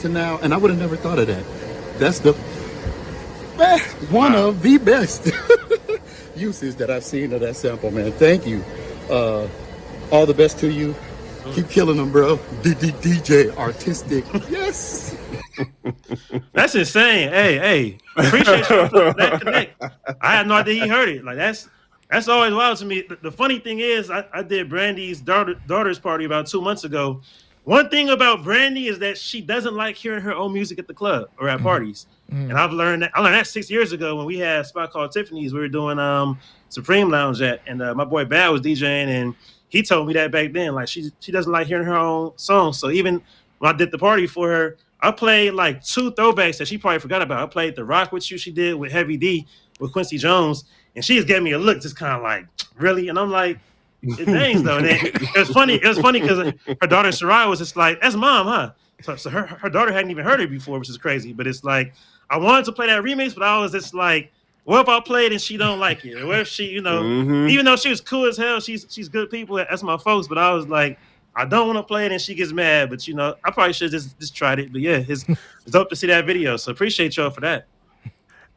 now, and I would have never thought of that. That's the best, one of the best uses that I've seen of that sample, man. Thank you. All the best to you. Keep killing them, bro. DJ R-Tistic. Yes. That's insane. Hey. Appreciate you for that connect. I had no idea he heard it. Like, that's always wild to me. The funny thing is, I did Brandy's daughter's party about 2 months ago. One thing about Brandy is that she doesn't like hearing her own music at the club or at parties. And I learned that 6 years ago when we had a spot called Tiffany's. We were doing Supreme Lounge at, and my boy Bad was DJing, and he told me that back then. Like, she doesn't like hearing her own songs. So even when I did the party for her, I played like 2 throwbacks that she probably forgot about. I played the Rock With You she did with Heavy D with Quincy Jones, and she just gave me a look, just kind of like, really? And I'm like, it bangs though. And then it was funny because her daughter Sarai was just like, that's mom, huh? So her daughter hadn't even heard it before, which is crazy. But it's like, I wanted to play that remix, but I was just like, what if I play it and she don't like it? Or what if she, even though she was cool as hell, she's good people. That's my folks. But I was like, I don't want to play it and she gets mad. But I probably should just tried it. But yeah, it's dope to see that video. So appreciate y'all for that.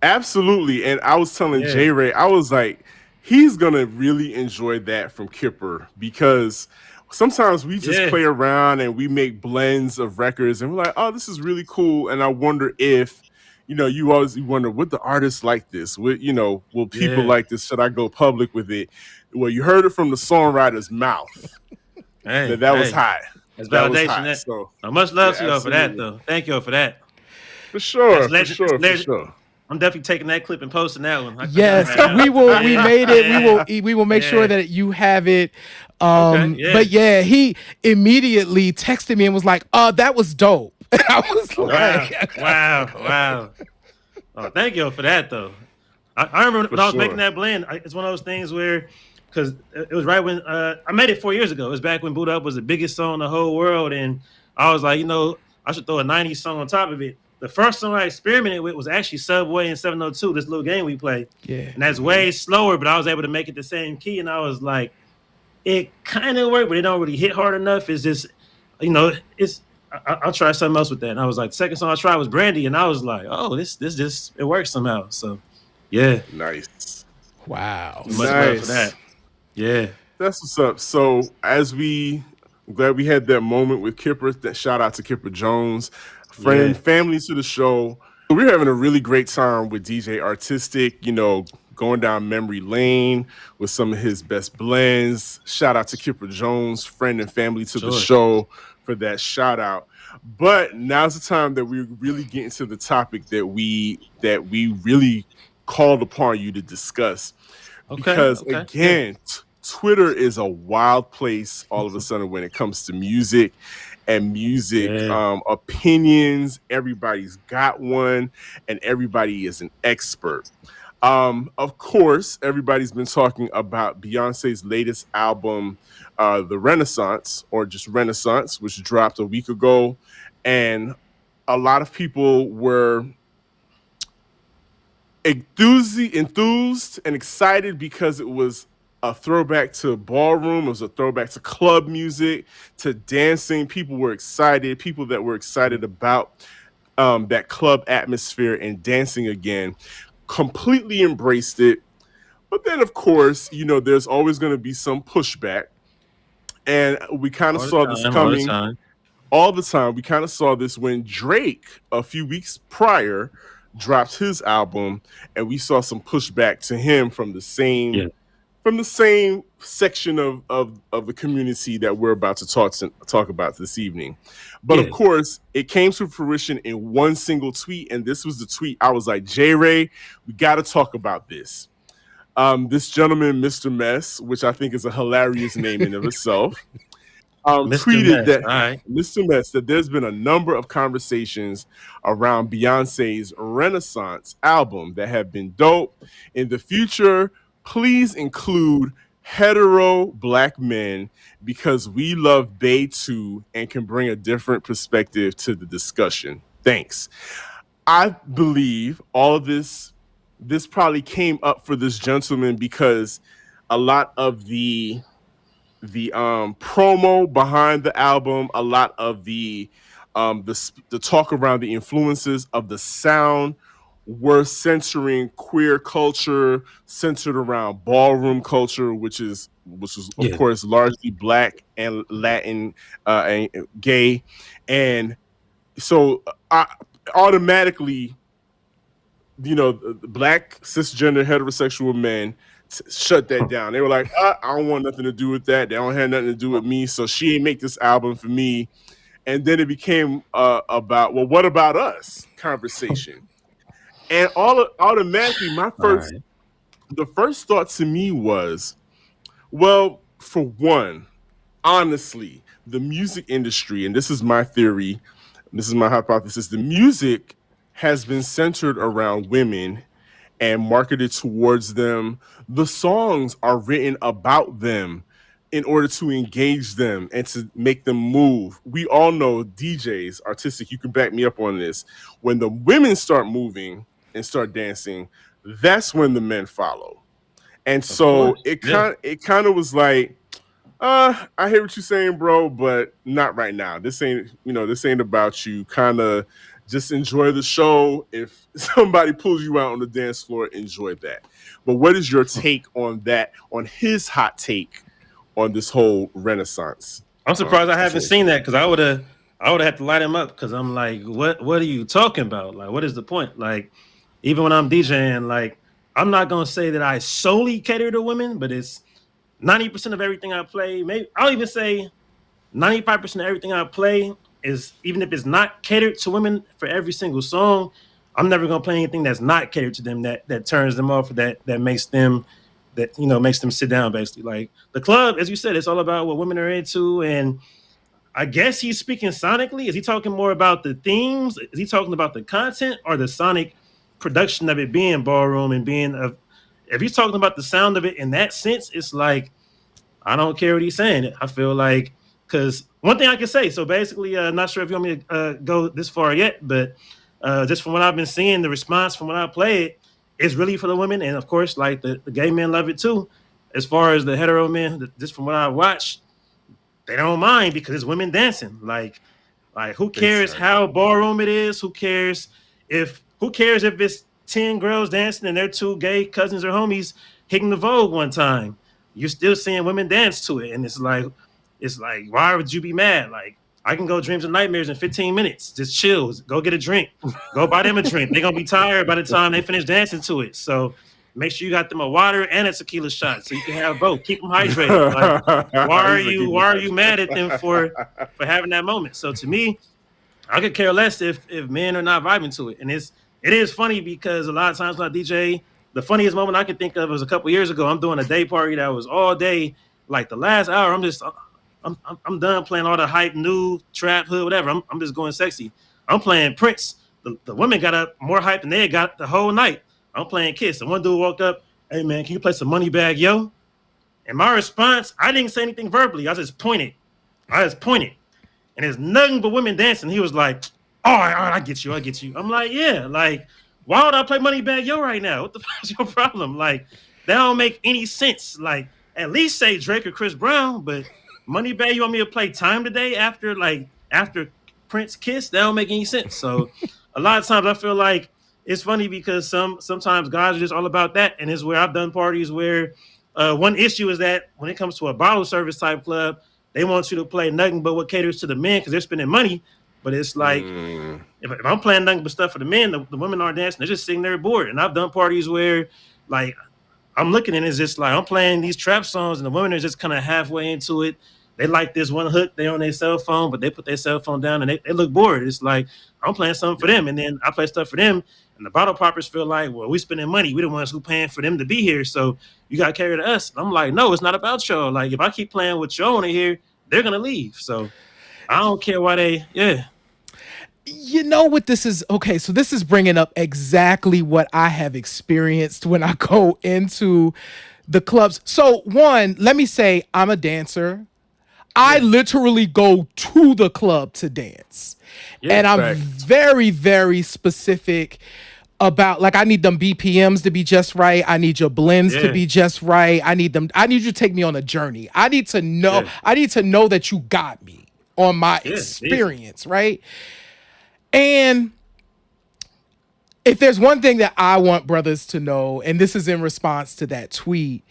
Absolutely. And I was telling J Ray, I was like, he's gonna really enjoy that from Kipper, because sometimes we just play around and we make blends of records and we're like, oh, this is really cool. And I wonder if, you always wonder, would the artists like this? Will people like this? Should I go public with it? Well, you heard it from the songwriter's mouth. That was hot. That's validation. So much love to y'all for that, though. Thank y'all for that. For sure. For sure. I'm definitely taking that clip and posting that one. Yes, we will. We made it. We will make sure that you have it. But yeah, he immediately texted me and was like, that was dope." I was like, wow. Oh, thank you for that, though. I remember when I was making that blend. It's one of those things where, because it was right when I made it 4 years ago. It was back when Boot Up was the biggest song in the whole world, and I was like, I should throw a '90s song on top of it. The first song I experimented with was actually Subway and 702, this little game we play. Yeah. And that's way slower, but I was able to make it the same key. And I was like, it kind of worked, but it don't really hit hard enough. It's just, I'll try something else with that. And I was like, the second song I tried was Brandy. And I was like, oh, this just, it works somehow. So, yeah. Nice. Wow. Much love for that. Yeah. That's what's up. So I'm glad we had that moment with Kipper. Shout out to Kipper Jones. Friend, family to the show. We're having a really great time with DJ R-Tistic, going down memory lane with some of his best blends. Shout out to Kipper Jones, friend and family to the show, for that shout out. But now's the time that we really get into the topic that we really called upon you to discuss. Because again, Twitter is a wild place all of a sudden when it comes to music and music opinions. Everybody's got one and everybody is an expert. Of course, everybody's been talking about Beyonce's latest album, The Renaissance, or just Renaissance, which dropped a week ago. And a lot of people were enthused and excited because it was a throwback to ballroom. It was a throwback to club music, to dancing. People were excited. People that were excited about that club atmosphere and dancing again completely embraced it. But then, of course, there's always going to be some pushback. And we kind of saw this coming all the time. We kind of saw this when Drake, a few weeks prior, dropped his album, and we saw some pushback to him from the same section of the community that we're about to talk about this evening. But of course, it came to fruition in one single tweet, and this was the tweet. I was like, J Ray, we got to talk about this. This gentleman, Mr. Mess, which I think is a hilarious name in of itself, tweeted that Mr. Mess, that there's been a number of conversations around Beyonce's Renaissance album that have been dope. In the future, please include hetero Black men because we love Bey too and can bring a different perspective to the discussion. Thanks. I believe all of this probably came up for this gentleman because a lot of the promo behind the album, a lot of the talk around the influences of the sound were centering queer culture, centered around ballroom culture, which is of course largely Black and Latin and gay, and so I automatically, the Black cisgender heterosexual men shut that down. They were like, I don't want nothing to do with that. They don't have nothing to do with me. So she ain't make this album for me. And then it became about, well, what about us conversation. And automatically, the first thought to me was, well, for one, honestly, the music industry, and this is my theory, This is my hypothesis. The music has been centered around women and marketed towards them. The songs are written about them in order to engage them and to make them move. We all know DJs, artistic, you can back me up on this. When the women start moving and start dancing, that's when the men follow. And Of so course. it Yeah. kind of was like, I hear what you're saying, bro, but not right now. This ain't about you. Kind of just enjoy the show. If somebody pulls you out on the dance floor, enjoy that. But what is your take on that, on his hot take on this whole Renaissance? I'm surprised I haven't Situation? seen that because I would have had to light him up because I'm like, what are you talking about? Like, what is the point? Like, even when I'm DJing, like, I'm not gonna say that I solely cater to women, but it's 90% of everything I play. Maybe I'll even say 95% of everything I play is, even if it's not catered to women for every single song, I'm never gonna play anything that's not catered to them, that turns them off, that makes them, makes them sit down basically. Like the club, as you said, it's all about what women are into. And I guess he's speaking sonically. Is he talking more about the themes? Is he talking about the content or the sonic production of it being ballroom and being of, if he's talking about the sound of it in that sense, it's like, I don't care what he's saying. I feel like, because one thing I can say, so basically, not sure if you want me to go this far yet, but just from what I've been seeing, the response from when I play it is really for the women. And of course, like the gay men love it too. As far as the hetero men, just from what I watched, they don't mind because it's women dancing. Like who cares Exactly. how ballroom it is? Who cares if it's 10 girls dancing and their two gay cousins or homies hitting the Vogue one time? You're still seeing women dance to it. And it's like, why would you be mad? Like, I can go dreams and nightmares in 15 minutes. Just chill. Go get a drink. Go buy them a drink. They're gonna be tired by the time they finish dancing to it. So make sure you got them a water and a tequila shot so you can have both. Keep them hydrated. Like, why are you mad at them for having that moment? So to me, I could care less if men are not vibing to it. And it is funny because a lot of times when I DJ, the funniest moment I can think of was a couple years ago. I'm doing a day party that was all day. Like the last hour, I'm done playing all the hype, new trap, hood, whatever. I'm just going sexy. I'm playing Prince. The women got up more hype than they had got the whole night. I'm playing Kiss. And one dude walked up, "Hey man, can you play some Money Bag Yo?" And my response, I didn't say anything verbally. I just pointed. And there's nothing but women dancing. He was like, all right, I get you. I'm like, yeah, like, why would I play Money Bag Yo right now? What the fuck is your problem? Like, that don't make any sense. Like, at least say Drake or Chris Brown, but Money Bag, you want me to play Time Today after Prince Kiss? That don't make any sense. So a lot of times I feel like it's funny because sometimes guys are just all about that. And it's where I've done parties where one issue is that when it comes to a bottle service type club, they want you to play nothing but what caters to the men because they're spending money. But it's like, if I'm playing nothing but stuff for the men, the women aren't dancing. They're just sitting there bored. And I've done parties where, like, I'm looking and it's just like, I'm playing these trap songs and the women are just kind of halfway into it. They like this one hook. They on their cell phone, but they put their cell phone down and they look bored. It's like, I'm playing something for them. And then I play stuff for them. And the bottle poppers feel like, well, we spending money. We the ones who paying for them to be here. So you got to carry to us. And I'm like, no, it's not about y'all. Like, if I keep playing what y'all want to hear, they're going to leave. So I don't care why You know what this is? Okay, so this is bringing up exactly what I have experienced when I go into the clubs. So, one, let me say I'm a dancer. I literally go to the club to dance. And I'm Facts. very, very specific about, like, I need them BPMs to be just right. I need your blends to be just right. I need you to take me on a journey. I need to know that you got me on my experience, right? And if there's one thing that I want brothers to know, and this is in response to that tweet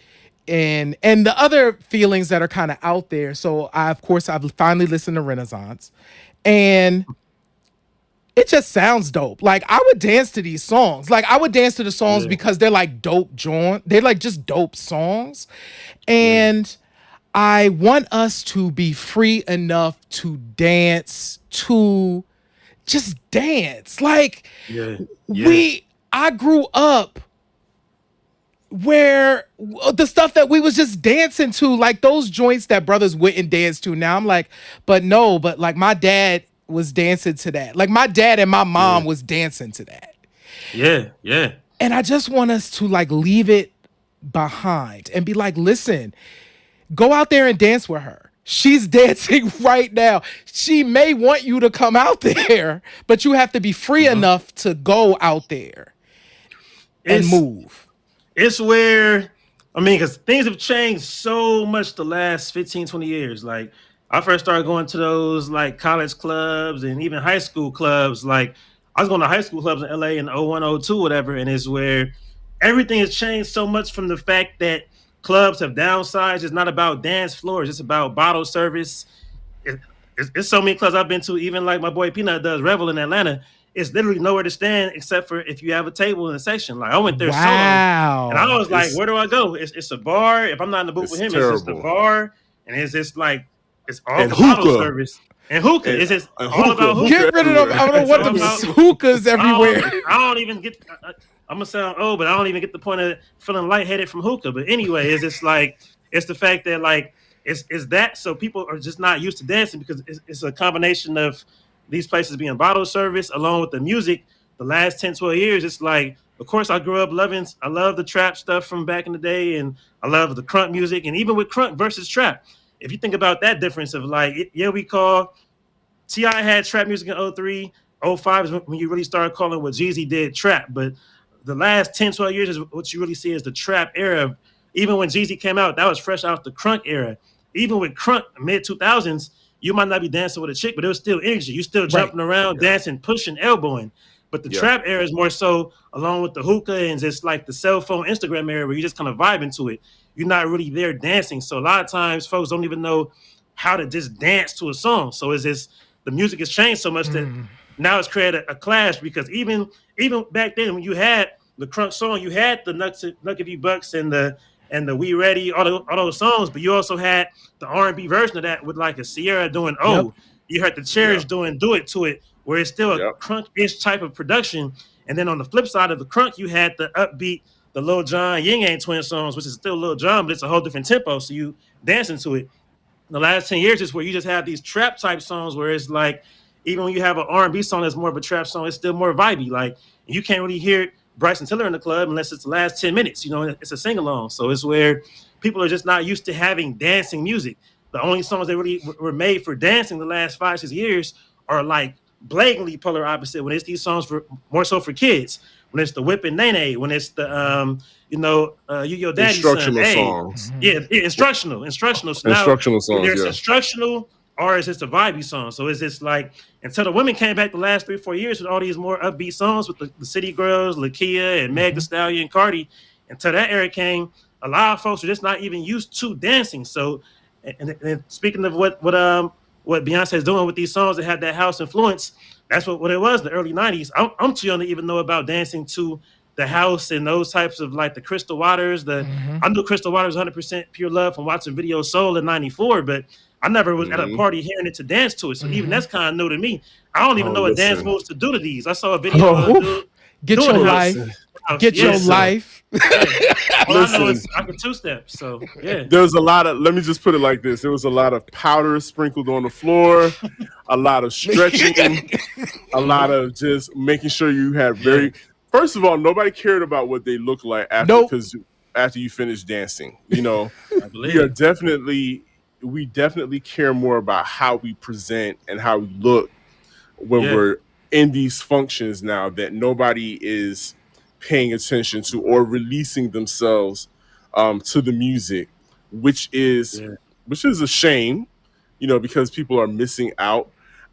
and the other feelings that are kind of out there. So I've finally listened to Renaissance, and it just sounds dope. Like, I would dance to these songs. Like, I would dance to the songs because they're like dope they're like just dope songs. And I want us to be free enough to dance to just dance. Like, I grew up where the stuff that we was just dancing to, like those joints that brothers wouldn't dance to. Now I'm like, but like my dad was dancing to that. Like my dad and my mom was dancing to that. Yeah, yeah. And I just want us to like leave it behind and be like, listen, go out there and dance with her. She's dancing right now. She may want you to come out there, but you have to be free enough to go out there and It's move. it's where I mean, because things have changed so much the last 15, 20 years. Like I first started going to those like college clubs and even high school clubs. Like I was going to high school clubs in LA in 01, 02, whatever, and it's where everything has changed so much from the fact that clubs have downsized. It's not about dance floors, it's about bottle service. it, it's so many clubs I've been to, even like my boy Peanut does, Revel in Atlanta. It's literally nowhere to stand except for if you have a table in a section. Like I went there solo, and I Wow. was like, where do I go? It's a bar. If I'm not in the booth It's with him, it's just a terrible. bar, and it's just like it's all And for bottle hookah. service and hookah. And- It's just and all hookah. about hookah. Get rid of them. I don't know what them It's all hookahs I everywhere. don't even get. I'm gonna sound old, but I don't even get the point of feeling lightheaded from hookah. But anyway, it's just like it's the fact that like it's that so people are just not used to dancing because it's a combination of these places being bottle service along with the music. The last 10, 12 years, it's like, of course, I grew up loving. I love the trap stuff from back in the day, and I love the crunk music, and even with crunk versus trap. If you think about that difference of like, yeah, we call T.I. had trap music in 03, 05 is when you really started calling what Jeezy did trap. But the last 10, 12 years is what you really see is the trap era. Even when Jeezy came out, that was fresh out the crunk era. Even with crunk, mid 2000s, you might not be dancing with a chick, but it was still energy. You still jumping around, dancing, pushing, elbowing. But the trap era is more so along with the hookah and just like the cell phone Instagram era where you just kind of vibe into it. You're not really there dancing. So a lot of times folks don't even know how to just dance to a song. So it's just the music has changed so much that now it's created a clash because even back then when you had the crunk song, you had the Nuck If You Bucks and the We Ready, all those songs, but you also had the R&B version of that with like a Sierra doing you heard the Cherish doing Do It To It, where it's still a crunk-ish type of production. And then on the flip side of the crunk, you had the upbeat, the Lil Jon Ying Yang Twin songs, which is still Lil Jon, but it's a whole different tempo. So you dancing to it. The last 10 years is where you just have these trap type songs where it's like, even when you have an R&B song that's more of a trap song, it's still more vibey. Like you can't really hear Bryson Tiller in the club unless it's the last 10 minutes, you know, it's a sing-along. So it's where people are just not used to having dancing music. The only songs that really were made for dancing the last 5, 6 years are like blatantly polar opposite when it's these songs for more so for kids. When it's the Whip and Nene, when it's the you Your Daddy's Instructional Son. songs. Instructional. So Instructional songs, either it's yeah. instructional or it's just a vibey song. So it's just like until the women came back the last 3, 4 years with all these more upbeat songs with the City Girls, Lakia and Meg Thee Stallion and Cardi. Until that era came, a lot of folks are just not even used to dancing. So and speaking of what Beyonce is doing with these songs that have that house influence, that's what it was in the early 90s. I'm too young to even know about dancing to the house and those types of like the Crystal Waters. I knew Crystal Waters 100% Pure Love from watching Video Soul in 94, but I never was at a party hearing it to dance to it. So even that's kind of new to me. I don't even know what dance moves to do to these. I saw a video of a dude Get doing your it. life. Get your life. All I know is I can two-step. So yeah. There was a lot of, let me just put it like this. There was a lot of powder sprinkled on the floor, a lot of stretching, a lot of just making sure you had first of all, nobody cared about what they look like after you finish dancing. You know, we definitely care more about how we present and how we look when we're in these functions now that nobody is paying attention to or releasing themselves to the music, which is a shame, you know, because people are missing out.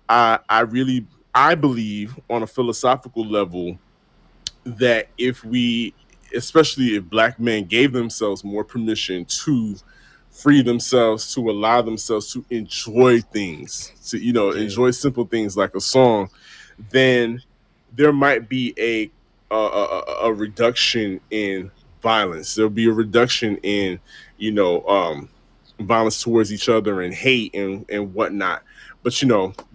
I believe on a philosophical level that especially if Black men gave themselves more permission to free themselves, to allow themselves to enjoy things, to enjoy simple things like a song, then there might be a reduction in violence. There'll be a reduction in violence towards each other and hate and whatnot. But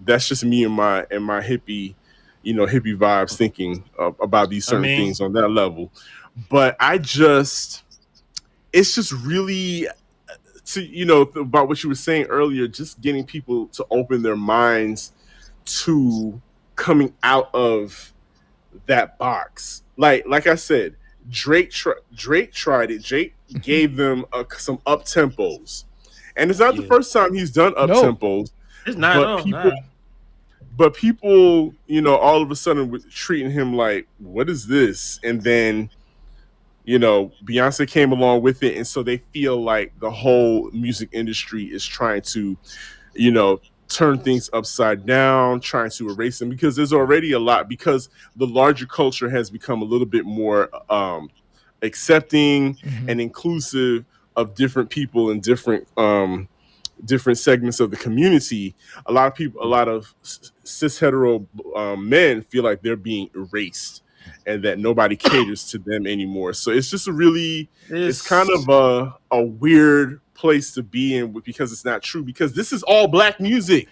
that's just me and my hippie vibes thinking about these certain things on that level. But it's just really about what you were saying earlier, just getting people to open their minds to coming out of that box. Like I said, Drake tried it. Drake gave them some up tempos, and it's not the first time he's done up tempos. It's not at all. But people, all of a sudden were treating him like, what is this? And then, Beyonce came along with it. And so they feel like the whole music industry is trying to, turn things upside down, trying to erase them, because there's already a lot, because the larger culture has become a little bit more accepting and inclusive of different people and different segments of the community. A lot of cis hetero men feel like they're being erased and that nobody caters to them anymore. So it's just it's kind of a weird place to be in, because it's not true, because this is all black music.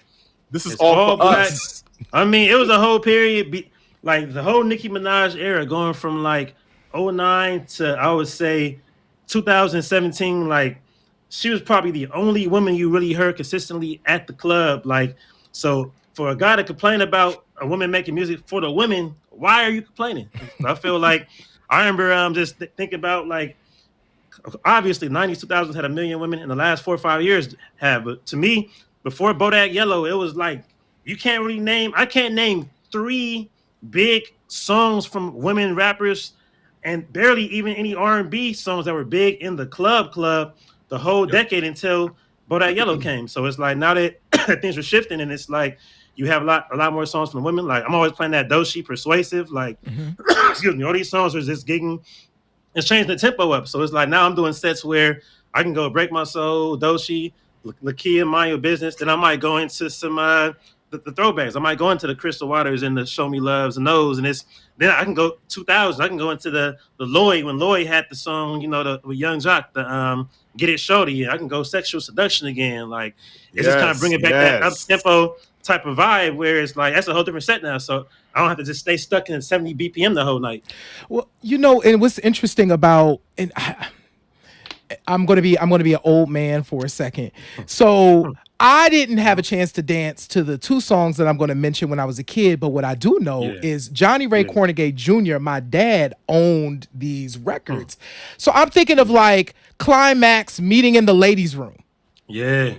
This is all for black. Us. I mean, it was a whole period, like the whole Nicki Minaj era, going from like 2009 to, I would say, 2017, like, she was probably the only woman you really heard consistently at the club. Like, so for a guy to complain about a woman making music for the women, why are you complaining? I feel like, I remember just thinking about, like, obviously 90s, 2000s had a million women, in the last 4 or 5 years have. But to me, before Bodak Yellow, it was like, I can't name 3 big songs from women rappers, and barely even any R&B songs that were big in the club the whole decade until Bodak Yellow came. So it's like, now that things are shifting, and it's like you have a lot more songs from women. Like, I'm always playing that Doechii, Persuasive, like excuse me, all these songs are just gigging. It's changing the tempo up. So it's like, now I'm doing sets where I can go Break My Soul, Doechii, Lakia, Mind Your Business. Then I might go into some the throwbacks. I might go into the Crystal Waters and the Show Me Loves and those. And then I can go 2000. I can go into the Lloyd, when Lloyd had the song, with Young Jock, the Get It Shorty. I can go Sexual Seduction again. Like, it's just kind of bringing back that up tempo type of vibe, where it's like, that's a whole different set now. So I don't have to just stay stuck in 70 BPM the whole night. Well, and what's interesting about, and I'm gonna be an old man for a second. So I didn't have a chance to dance to the 2 songs that I'm going to mention when I was a kid, but what I do know is Johnny Ray Cornegay Jr., my dad owned these records. So I'm thinking of like Climax, Meeting in the Ladies' Room. Yeah.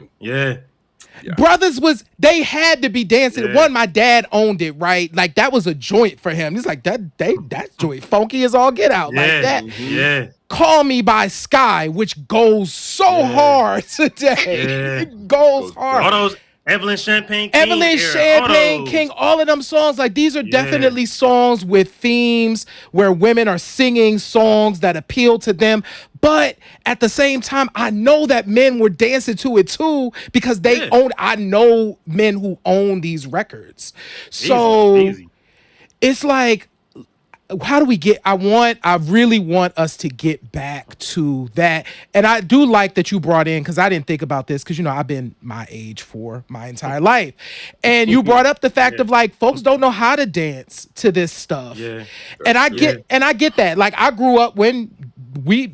Brothers they had to be dancing. One, my dad owned it, right? Like, that was a joint for him. He's like, that joint funky as all get out, like that. Yeah. Call Me by Sky, which goes so hard today. It goes hard. All those Evelyn Champagne King, all of them songs, like, these are definitely songs with themes where women are singing songs that appeal to them. But at the same time, I know that men were dancing to it too, because I know men who own these records. So easy. It's like, how do we I really want us to get back to that. And I do like that you brought in, because I didn't think about this, because I've been my age for my entire life, and you brought up the fact of, like, folks don't know how to dance to this stuff. And I get that. Like, I grew up when we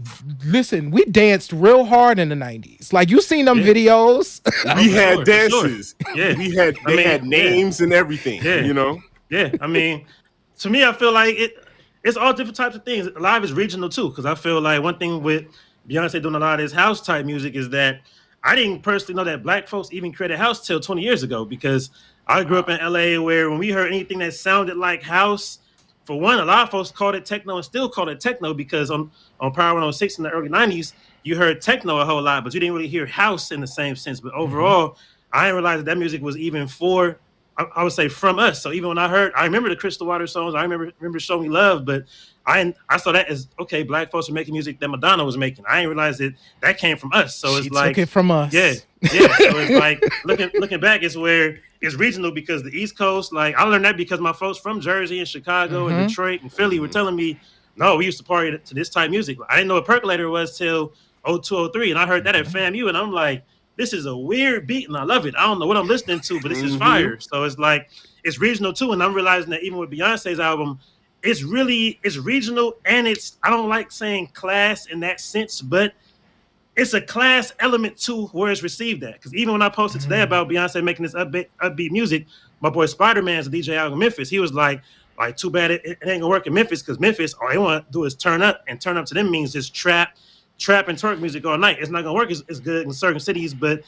danced real hard in the 90s. Like, you seen them videos. We had dances. They had names and everything. I mean, to me, I feel like it's all different types of things. Live is regional too, because I feel like one thing with Beyonce doing a lot of this house type music is that I didn't personally know that black folks even created house till 20 years ago, because I grew up in LA, where when we heard anything that sounded like house, for one, a lot of folks called it techno and still call it techno, because on Power 106 in the early 90s, you heard techno a whole lot, but you didn't really hear house in the same sense. But overall, I didn't realize that music was even for, I would say, from us. So even when I remember the Crystal Water songs, I remember Show Me Love, but I saw that as, okay, black folks are making music that Madonna was making. I didn't realize that came from us. So it's like, took it from us. Yeah. So it's like, looking back, it's where it's regional, because the East Coast, like, I learned that because my folks from Jersey and Chicago and Detroit and Philly were telling me, no, we used to party to this type of music. I didn't know what percolator was till 02, 03, and I heard that at FAMU, and I'm like, this is a weird beat, and I love it. I don't know what I'm listening to, but this is fire. So it's like, it's regional too, and I'm realizing that even with Beyonce's album, it's regional, and I don't like saying class in that sense, but it's a class element to where it's received at. Because even when I posted today about Beyonce making this upbeat music, my boy Spider-Man's a DJ out in Memphis. He was like too bad it ain't gonna work in Memphis because Memphis, all they want to do is turn up, and turn up to them means just trap and twerk music all night. It's not gonna work as good in certain cities, but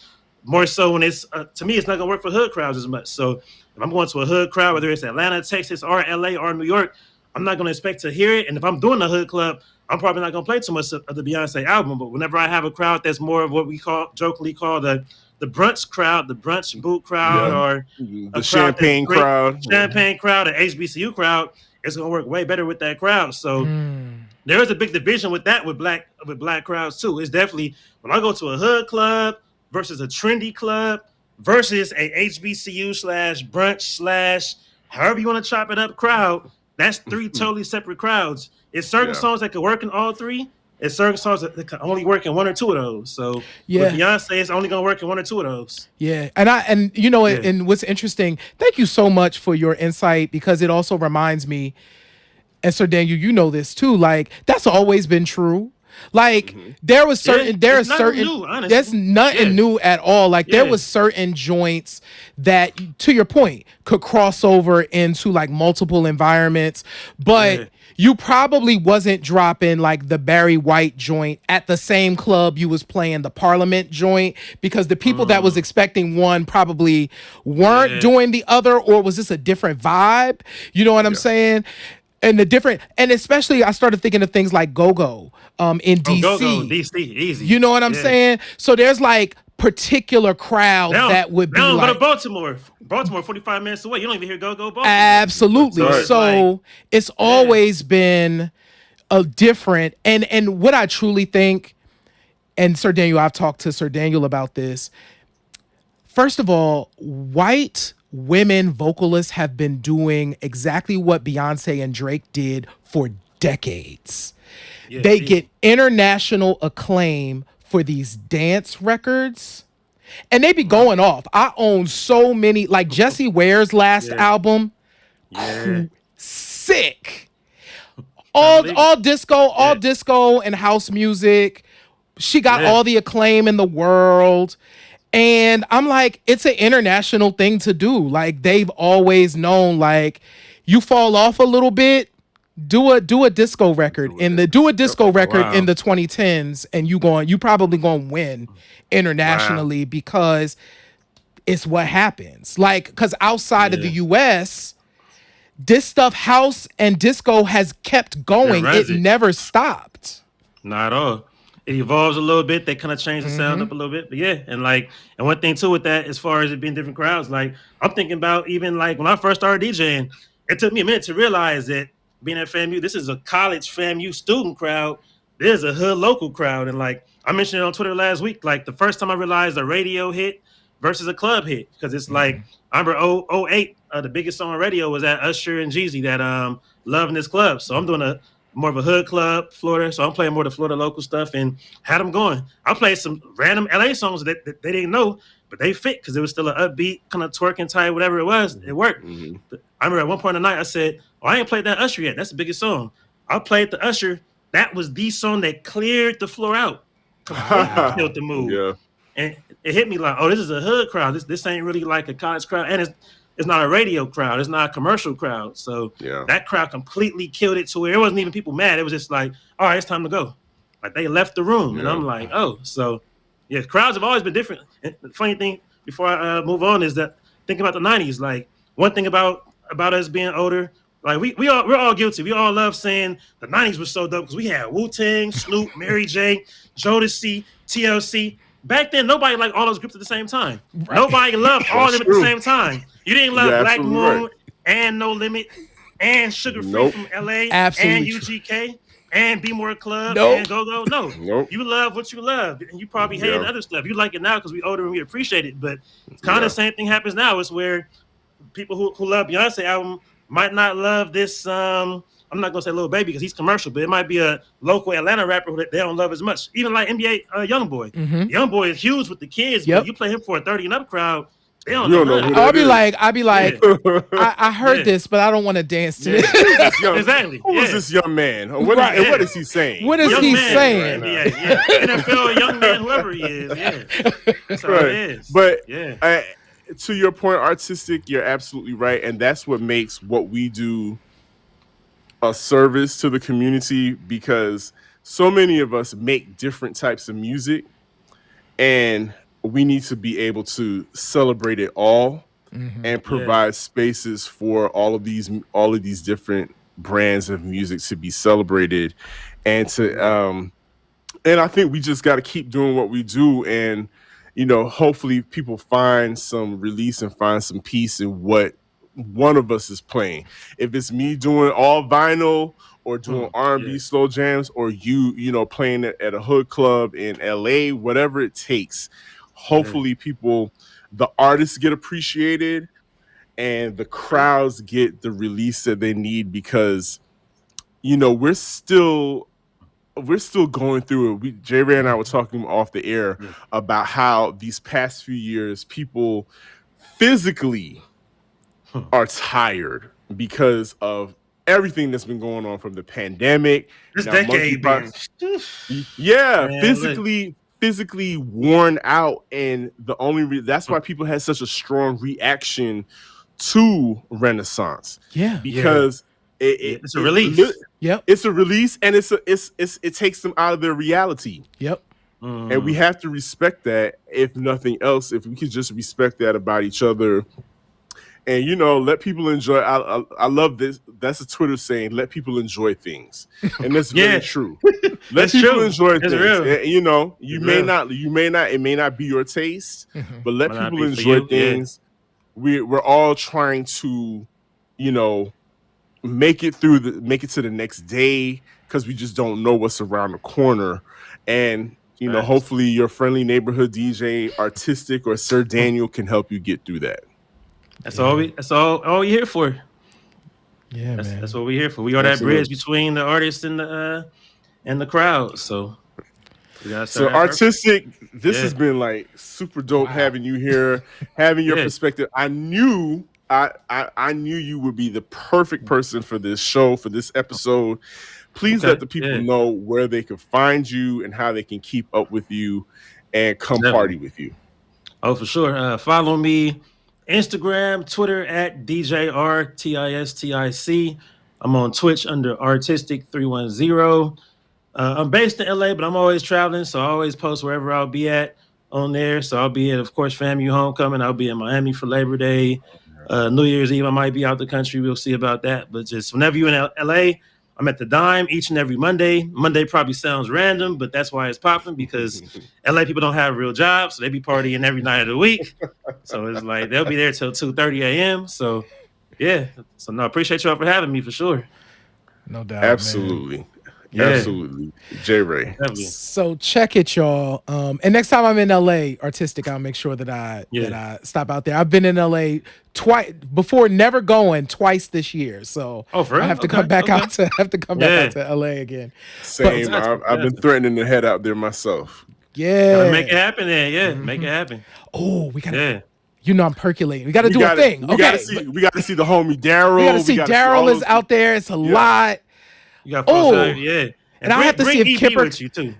more so when it's to me, it's not gonna work for hood crowds as much. So if I'm going to a hood crowd, whether it's Atlanta, Texas, or LA, or New York, I'm not gonna expect to hear it. And if I'm doing a hood club, I'm probably not gonna play too much of the Beyonce album. But whenever I have a crowd that's more of what we jokingly call the brunch crowd, the brunch boot crowd, or the champagne crowd, the HBCU crowd, it's gonna work way better with that crowd. So there is a big division with that with black crowds too. It's definitely when I go to a hood club versus a trendy club versus a HBCU / brunch / however you want to chop it up crowd. That's three totally separate crowds. It's certain songs that could work in all three. It's certain songs that can only work in one or two of those. So with Beyonce, it's only gonna work in one or two of those. Yeah, and you know, and what's interesting, thank you so much for your insight, because it also reminds me, and Sir Daniel, you know this too, like that's always been true. Like there was certain, there's nothing new at all. Like there was certain joints that, to your point, could cross over into like multiple environments, but you probably wasn't dropping like the Barry White joint at the same club you was playing the Parliament joint, because the people that was expecting one probably weren't doing the other, or was this a different vibe? You know what I'm saying? And and especially I started thinking of things like Go-Go in DC. Go-Go, DC, easy. You know what I'm saying? So there's like particular crowds that would be like. Go to Baltimore. Baltimore, 45 minutes away. You don't even hear Go-Go Baltimore. Absolutely. So it's always been a different, and what I truly think, and Sir Daniel, I've talked to Sir Daniel about this. First of all, white women vocalists have been doing exactly what Beyonce and Drake did for decades. They get international acclaim for these dance records, and they be going off. I own so many, like Jessie Ware's last album, sick. All disco and house music. She got all the acclaim in the world. And I'm like, it's an international thing to do. Like they've always known, like you fall off a little bit, do a disco record in the 2010s, and you probably gonna win internationally because it's what happens. Like, because outside of the US, this stuff, house and disco, has kept going. It never stopped. Not at all. It evolves a little bit. They kind of change the sound up a little bit, but and one thing too with that, as far as it being different crowds, like I'm thinking about even like when I first started DJing, it took me a minute to realize that being at FAMU, this is a college FAMU student crowd. There's a hood local crowd, and like I mentioned it on Twitter last week, like the first time I realized a radio hit versus a club hit, because it's like I remember 08, the biggest song on radio was that Usher and Jeezy, that Love in This Club. So I'm doing more of a hood club, Florida. So I'm playing more of the Florida local stuff and had them going. I played some random LA songs that they didn't know, but they fit because it was still an upbeat, kind of twerking type, whatever it was. It worked. I remember at one point in the night, I said, I ain't played that Usher yet. That's the biggest song. I played the Usher. That was the song that cleared the floor out. Killed the mood. Yeah. And it hit me like, this is a hood crowd. This ain't really like a college crowd. And it's not a radio crowd. It's not a commercial crowd. So that crowd completely killed it to where it wasn't even people mad. It was just like, all right, it's time to go. Like they left the room. And I'm like, so crowds have always been different. And the funny thing, before I move on, is that think about the 90s. Like one thing about us being older, like we're all guilty. We all love saying the 90s was so dope because we had Wu-Tang, Snoop, Mary J, Jodeci, TLC. Back then, nobody liked all those groups at the same time. Right. Nobody loved all of them at the same time. You didn't love Black Moon and No Limit and Sugar Free from LA and UGK and Be More Club and Go-Go. No, you love what you love, and you probably hated other stuff. You like it now because we older and we appreciate it, but it's kind of the same thing happens now. It's where people who love Beyonce album might not love this. I'm not gonna say Lil Baby because he's commercial, but it might be a local Atlanta rapper that they don't love as much. Even like NBA YoungBoy. YoungBoy is huge with the kids, but you play him for a 30 and up crowd, they don't know. I'll be like, I heard this, but I don't want to dance to it. Exactly. Who is this young man? What is he saying? What is he saying? NFL young man, whoever he is. That's how it is. But to your point, artistic, you're absolutely right, and that's what makes what we do a service to the community, because so many of us make different types of music, and we need to be able to celebrate it all and provide spaces for all of these different brands of music to be celebrated, and to and I think we just got to keep doing what we do, and hopefully people find some release and find some peace in what one of us is playing. If it's me doing all vinyl or doing R&B slow jams, or playing it at a hood club in LA, whatever it takes, hopefully the artists get appreciated and the crowds get the release that they need, because we're still going through it. J. Ray and I were talking off the air about how these past few years people physically are tired because of everything that's been going on, from the pandemic. This decade, man, physically worn out, and the only that's why people had such a strong reaction to Renaissance. Because it's a release. It's a release, and it takes them out of their reality. And we have to respect that. If nothing else, if we could just respect that about each other, and let people enjoy. I love this. That's a Twitter saying, "Let people enjoy things," and that's very true. Let people enjoy things. And, you may not. It may not be your taste, but let people enjoy things. We're all trying to, make it to the next day, because we just don't know what's around the corner. And hopefully your friendly neighborhood DJ, R-Tistic, or Sir Daniel can help you get through that. That's all you're here for. Man. That's what we're here for. We are that bridge between the artist and the crowd. So R-Tistic, this has been like super dope having you here, having your perspective. I knew you would be the perfect person for this show, for this episode. Please let the people know where they can find you and how they can keep up with you and come party with you. Oh, for sure. Follow me Instagram, Twitter at DJ R-Tistic. I'm on Twitch under R-Tistic 310. I'm based in LA, but I'm always traveling, so I always post wherever I'll be at on there. So I'll be at, of course, FAMU Homecoming. I'll be in Miami for Labor Day. New Year's Eve, I might be out the country. We'll see about that. But just whenever you're in LA, I'm at the Dime each and every Monday. Monday probably sounds random, but that's why it's popping, because LA people don't have real jobs, so they be partying every night of the week. So it's like they'll be there till 2:30 a.m. So yeah. So no, appreciate y'all for having me, for sure. No doubt. Absolutely. Man. Absolutely. J. Ray. So check it, y'all. And next time I'm in LA, R-Tistic, I'll make sure that I stop out there. I've been in LA twice before, never going twice this year. So I have to come back out to LA again. Same. I've been threatening to head out there myself. Gotta make it happen then. Make it happen. Oh, we gotta I'm percolating. We gotta do a thing. We gotta see the homie Daryl. We gotta see Daryl is out there. It's a lot. You got and I have to see if Kipper with you too.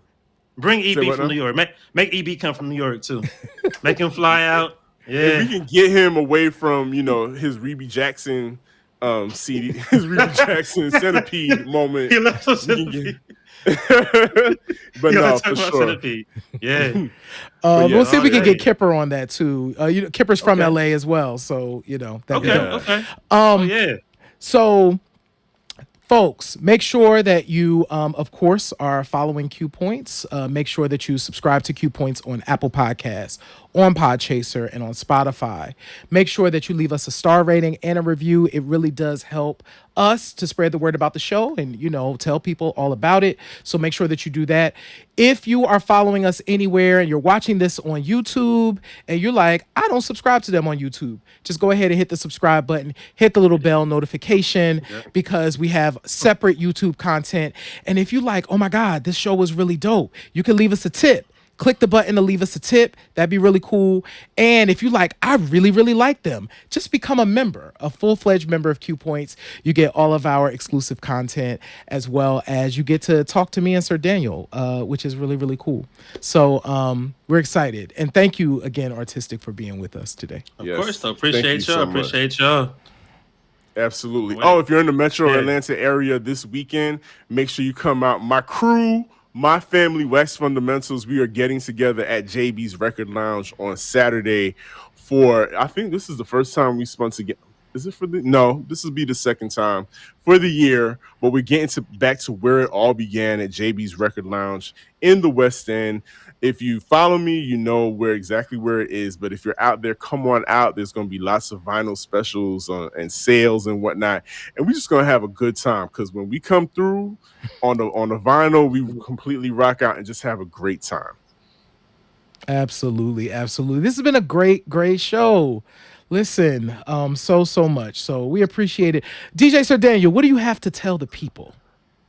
Bring EB from New York. Make EB come from New York too. Make him fly out. Yeah, if we can get him away from his Reby Jackson CD, his Reby Jackson centipede moment. He loves a centipede. But no, for sure. Centipede. Yeah. We'll see if we can get Kipper on that too. Kipper's from LA as well, so Okay. So, folks, make sure that you, of course, are following Q Points. Make sure that you subscribe to Q Points on Apple Podcasts, on Podchaser, and on Spotify. Make sure that you leave us a star rating and a review. It really does help us to spread the word about the show and, tell people all about it. So make sure that you do that. If you are following us anywhere and you're watching this on YouTube and you're like, I don't subscribe to them on YouTube, just go ahead and hit the subscribe button, hit the little bell notification, because we have separate YouTube content. And if you like, oh my God, this show was really dope, you can leave us a tip. click the button to leave us a tip. That'd be really cool. And if you like, I really, really like them, just become a member, a full-fledged member of Q Points. You get all of our exclusive content, as well as you get to talk to me and Sir Daniel, which is really, really cool. So we're excited. And thank you again, R-Tistic, for being with us today. Of course, though. Appreciate y'all. Absolutely. Oh, if you're in the Metro Atlanta area this weekend, make sure you come out. My crew, my family, West Fundamentals, we are getting together at JB's Record Lounge on Saturday for, I think this is the first time we spun together. Is it for the? No, this will be the second time for the year, but we're getting back to where it all began at JB's Record Lounge in the West End. If you follow me, you know exactly where it is. But if you're out there, come on out. There's going to be lots of vinyl specials and sales and whatnot, and we're just going to have a good time. Because when we come through on the vinyl, we completely rock out and just have a great time. Absolutely, absolutely. This has been a great show. Listen, so much. So we appreciate it. DJ Sir Daniel, what do you have to tell the people?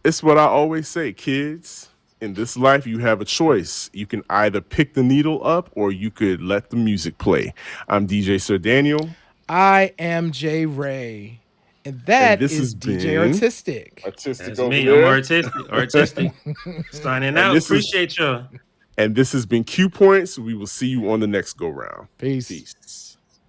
It's what I always say, kids. In this life, you have a choice. You can either pick the needle up or you could let the music play. I'm DJ Sir Daniel. I am J Ray. And this is DJ R-Tistic. That's me. I'm R-Tistic. Signing out. Appreciate y'all. And this has been Q Points. We will see you on the next go round. Peace.